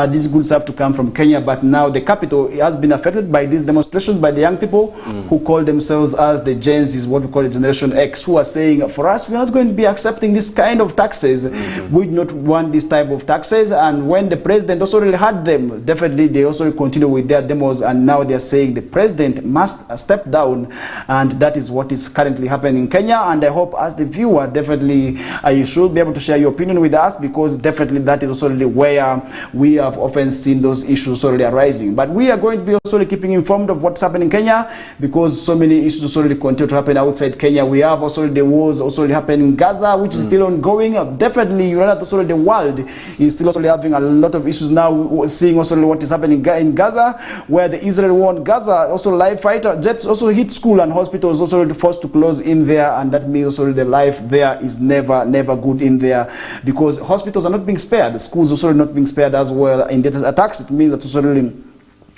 [SPEAKER 2] These goods have to come from Kenya, but now the capital has been affected by these demonstrations by the young people who call themselves as the Gen Z, what we call the Generation X, who are saying, for us, we are not going to be accepting this kind of taxes. We do not want this type of taxes. And when the president also really had them, definitely they also continue with their demos, and now they are saying the president must step down, and that is what is currently happening in Kenya. And I hope as the viewer, definitely you should be able to share your opinion with us, because definitely that is also really where we have often seen those issues already arising. But we are going to be also keeping informed of what's happening in Kenya, because so many issues already continue to happen outside Kenya. We have also the wars also happening in Gaza, which is still ongoing. Definitely, you know that also the world is still also having a lot of issues now, seeing also what is happening in Gaza, where the Israel war in Gaza, also live fighter jets also hit school and hospitals also forced to close in there, and that means also the life there is never good in there, because hospitals are not being spared, the schools also not being spared as well in data attacks. It means that also really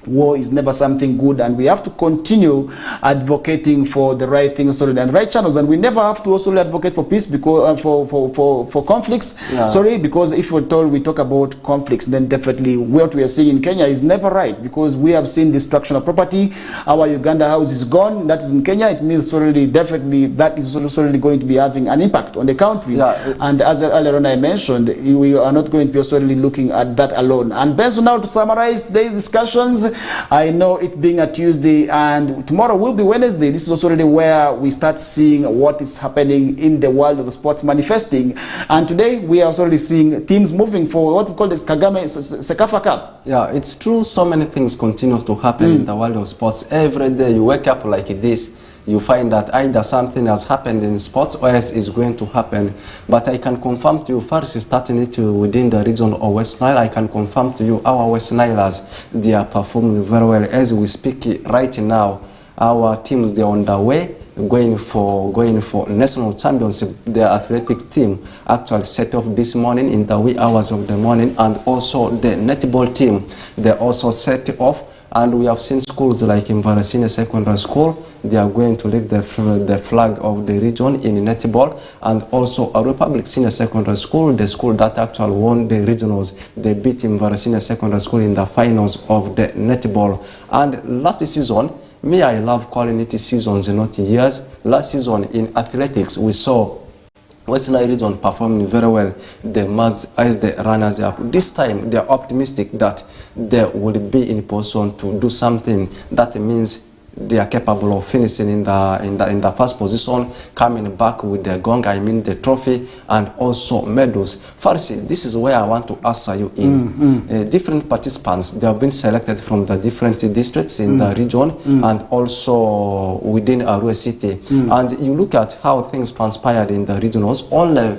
[SPEAKER 2] war is never something good, and we have to continue advocating for the right things and right channels, and we never have to also advocate for peace, because for conflicts. Because if we're told we talk about conflicts, then definitely what we are seeing in Kenya is never right, because we have seen destruction of property. Our Uganda house is gone, that is in Kenya. It means already definitely that is also really going to be having an impact on the country. And as earlier on I mentioned, we are not going to be also really looking at that alone. And Benzo, now to summarize the discussions, I know it being a Tuesday and tomorrow will be Wednesday. This is also really where we start seeing what is happening in the world of sports manifesting. And today we are also really seeing teams moving for what we call the Kagame Sekafa Cup.
[SPEAKER 1] Yeah, it's true. So many things continue to happen in the world of sports. Every day you wake up like this, you find that either something has happened in sports or else is going to happen. But I can confirm to you, first starting it within the region of West Nile, I can confirm to you our West Nilers, they are performing very well. As we speak right now, our teams, they are on the way, going for national championship. The athletic team actually set off this morning in the wee hours of the morning, and also the netball team, they also set off. And we have seen schools like in Varasine Secondary School, they are going to lift the flag of the region in netball, and also a Republic Senior Secondary School, the school that actually won the regionals. They beat in Varasine Secondary School in the finals of the netball. And last season, me, I love calling it seasons, not years. Last season in athletics, we saw West Nile region performing very well, the mass as the runners up. This time they are optimistic that they will be in position to do something. That means they are capable of finishing in the first position, coming back with the gong, I mean the trophy, and also medals. First, this is where I want to answer you in. Different participants, they have been selected from the different districts in the region, and also within Arua City. And you look at how things transpired in the regionals. Only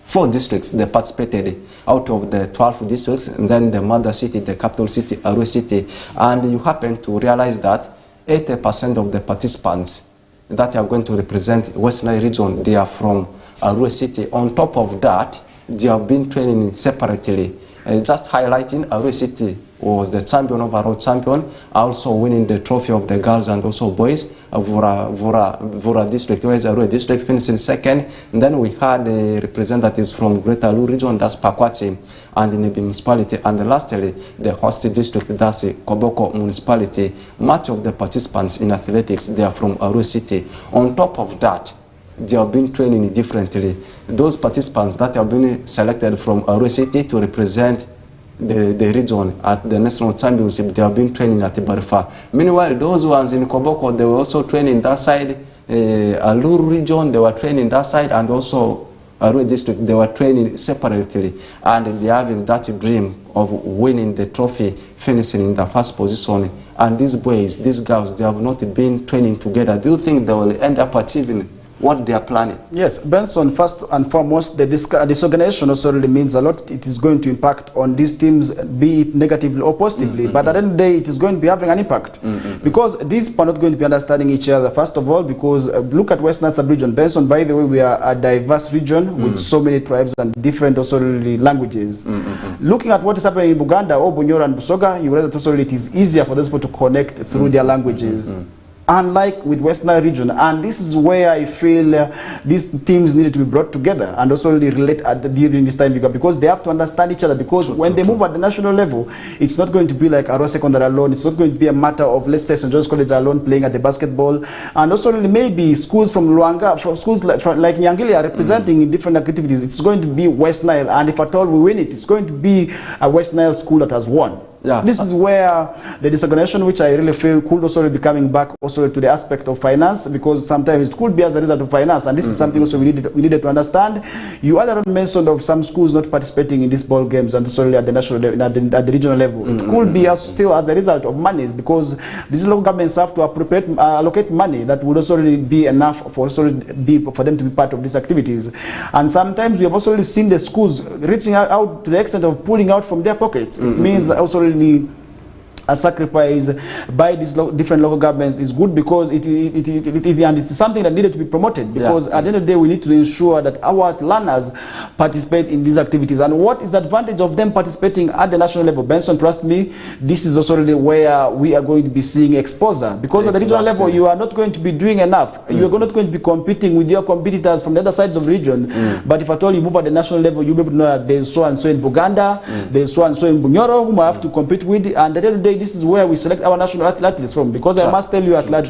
[SPEAKER 1] 4 districts they participated out of the 12 districts, and then the mother city, the capital city, Arua City. And you happen to realize that 80% of the participants that are going to represent West Nile region, they are from Arua City. On top of that, they have been training separately. Just highlighting Arua City, was the champion, overall champion, also winning the trophy of the girls and also boys. Vura district, where is Arua district, finishing second. And then we had representatives from Greater Alu region, that's Pakwati, and Nebi municipality. And lastly, the host district, that's Koboko municipality. Much of the participants in athletics, they are from Arua city. On top of that, they have been training differently. Those participants that have been selected from Arua city to represent the region at the national championship, they have been training at Barifa. Meanwhile, those ones in Koboko, they were also training that side. Aluru region, they were training that side, and also Arua district, they were training separately. And they are having that dream of winning the trophy, finishing in the first position. And these boys, these girls, they have not been training together. Do you think they will end up achieving what they are planning?
[SPEAKER 2] Yes, Benson, first and foremost, this organization also really means a lot. It is going to impact on these teams, be it negatively or positively. But at the end of the day, it is going to be having an impact. Because these are not going to be understanding each other, first of all, because look at Western Sub-region. Benson, by the way, we are a diverse region with so many tribes and different also really languages. Looking at what is happening in Buganda, or Bunyoro and Busoga, you realize that also it is easier for those people to connect through their languages. Unlike with Western region, and this is where I feel these teams needed to be brought together and also really relate during this time, because they have to understand each other, because when they move at the national level, it's not going to be like Arua Secondary alone, it's not going to be a matter of, let's say, St. John's College alone playing at the basketball, and also really maybe schools from Luanga, from schools like Nyangili are representing in different activities. It's going to be West Nile, and if at all we win it, it's going to be a West Nile school that has won. Yeah. This is where the disorganization, which I really feel could also be coming back also to the aspect of finance, because sometimes it could be as a result of finance, and this is something also we needed to understand. You other mentioned of some schools not participating in these ball games and also at the national level, at the regional level. It could be still as a result of monies, because these local governments have to allocate money that would also really be enough for them to be part of these activities. And sometimes we have also really seen the schools reaching out to the extent of pulling out from their pockets. It means also a sacrifice by these different local governments is good, because and it's something that needed to be promoted, because at the end of the day we need to ensure that our learners participate in these activities. And what is the advantage of them participating at the national level? Benson, trust me, this is also really where we are going to be seeing exposure, because at the regional level you are not going to be doing enough. You are not going to be competing with your competitors from the other sides of the region. But if at all you move at the national level, you'll be able to know that there's so and so in Buganda, there's so and so in Bunyoro whom I have to compete with, and at the end of the day, this is where we select our national athletes from, because I must tell you, athletics,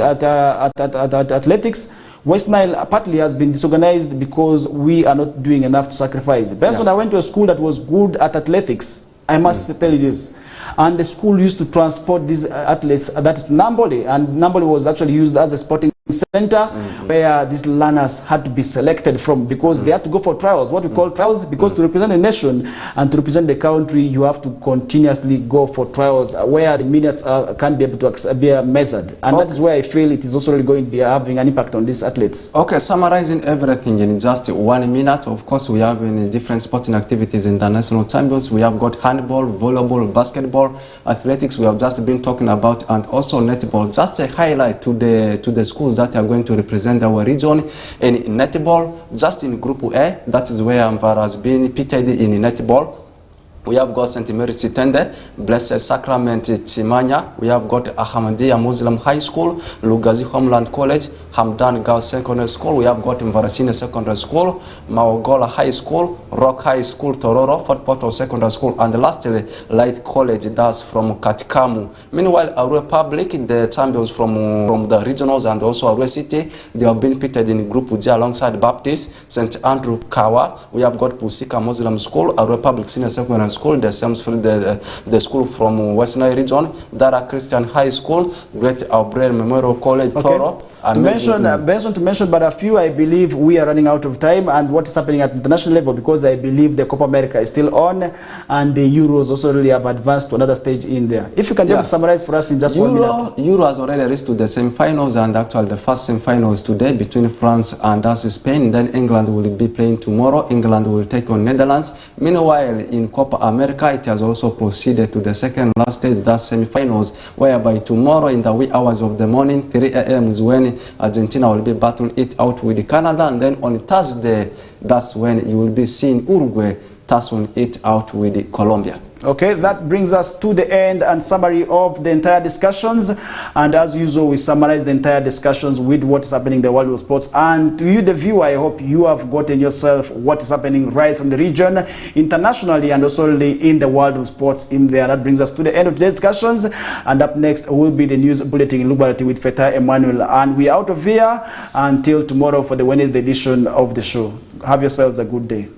[SPEAKER 2] West Nile partly has been disorganized because we are not doing enough to sacrifice. Benson, I went to a school that was good at athletics. I must tell you this. And the school used to transport these athletes, that is Nambole, and Nambole was actually used as a sporting center where these learners had to be selected from, because they had to go for trials, what we call trials, because to represent the nation and to represent the country, you have to continuously go for trials where the minutes can't be able to be measured. And that is where I feel it is also really going to be having an impact on these athletes. Okay, summarizing everything in just 1 minute, of course we have in different sporting activities in the national champions. We have got handball, volleyball, basketball, athletics we have just been talking about, and also netball. Just a highlight to the schools that are going to represent our region in netball. Just in Group A, that is where Amvara has been pitted in netball. We have got St. Mary's Tende, Blessed Sacrament Chimanya. We have got Ahmadiyya Muslim High School, Lugazi Homeland College, Hamdan Girls Secondary School. We have got Mvarasine Secondary School, Maogola High School, Rock High School, Tororo, Fort Portal Secondary School, and lastly, Light College, that's from Katikamu. Meanwhile, Arua Public, the champions from the regionals and also Arua City, they have been pitted in Group G alongside Baptist, St. Andrew Kawa. We have got Pusika Muslim School, Arua Public Senior Secondary School, the school from West Nile region, Dara Christian High School, Great Aubrey Memorial College, Toro. To mention but a few, I believe we are running out of time, and what is happening at the national level, because I believe the Copa America is still on, and the Euros also really have advanced to another stage in there. If you can just summarize for us in just 1 minute. Euro has already reached to the semi-finals, and actually the first semi-finals today between France and Spain. Then England will be playing tomorrow. England will take on Netherlands. Meanwhile, in Copa America, it has also proceeded to the second last stage, that's semi-finals, whereby tomorrow in the wee hours of the morning, 3 a.m. is when Argentina will be battling it out with Canada, and then on Thursday, that's when you will be seeing Uruguay tussling it out with Colombia. Okay, that brings us to the end and summary of the entire discussions. And as usual, we summarize the entire discussions with what is happening in the world of sports. And to you, the viewer, I hope you have gotten yourself what is happening right from the region, internationally, and also in the world of sports in there. That brings us to the end of today's discussions. And up next will be the news bulletin in Lubarati with Feta Emmanuel. And we're out of here until tomorrow for the Wednesday edition of the show. Have yourselves a good day.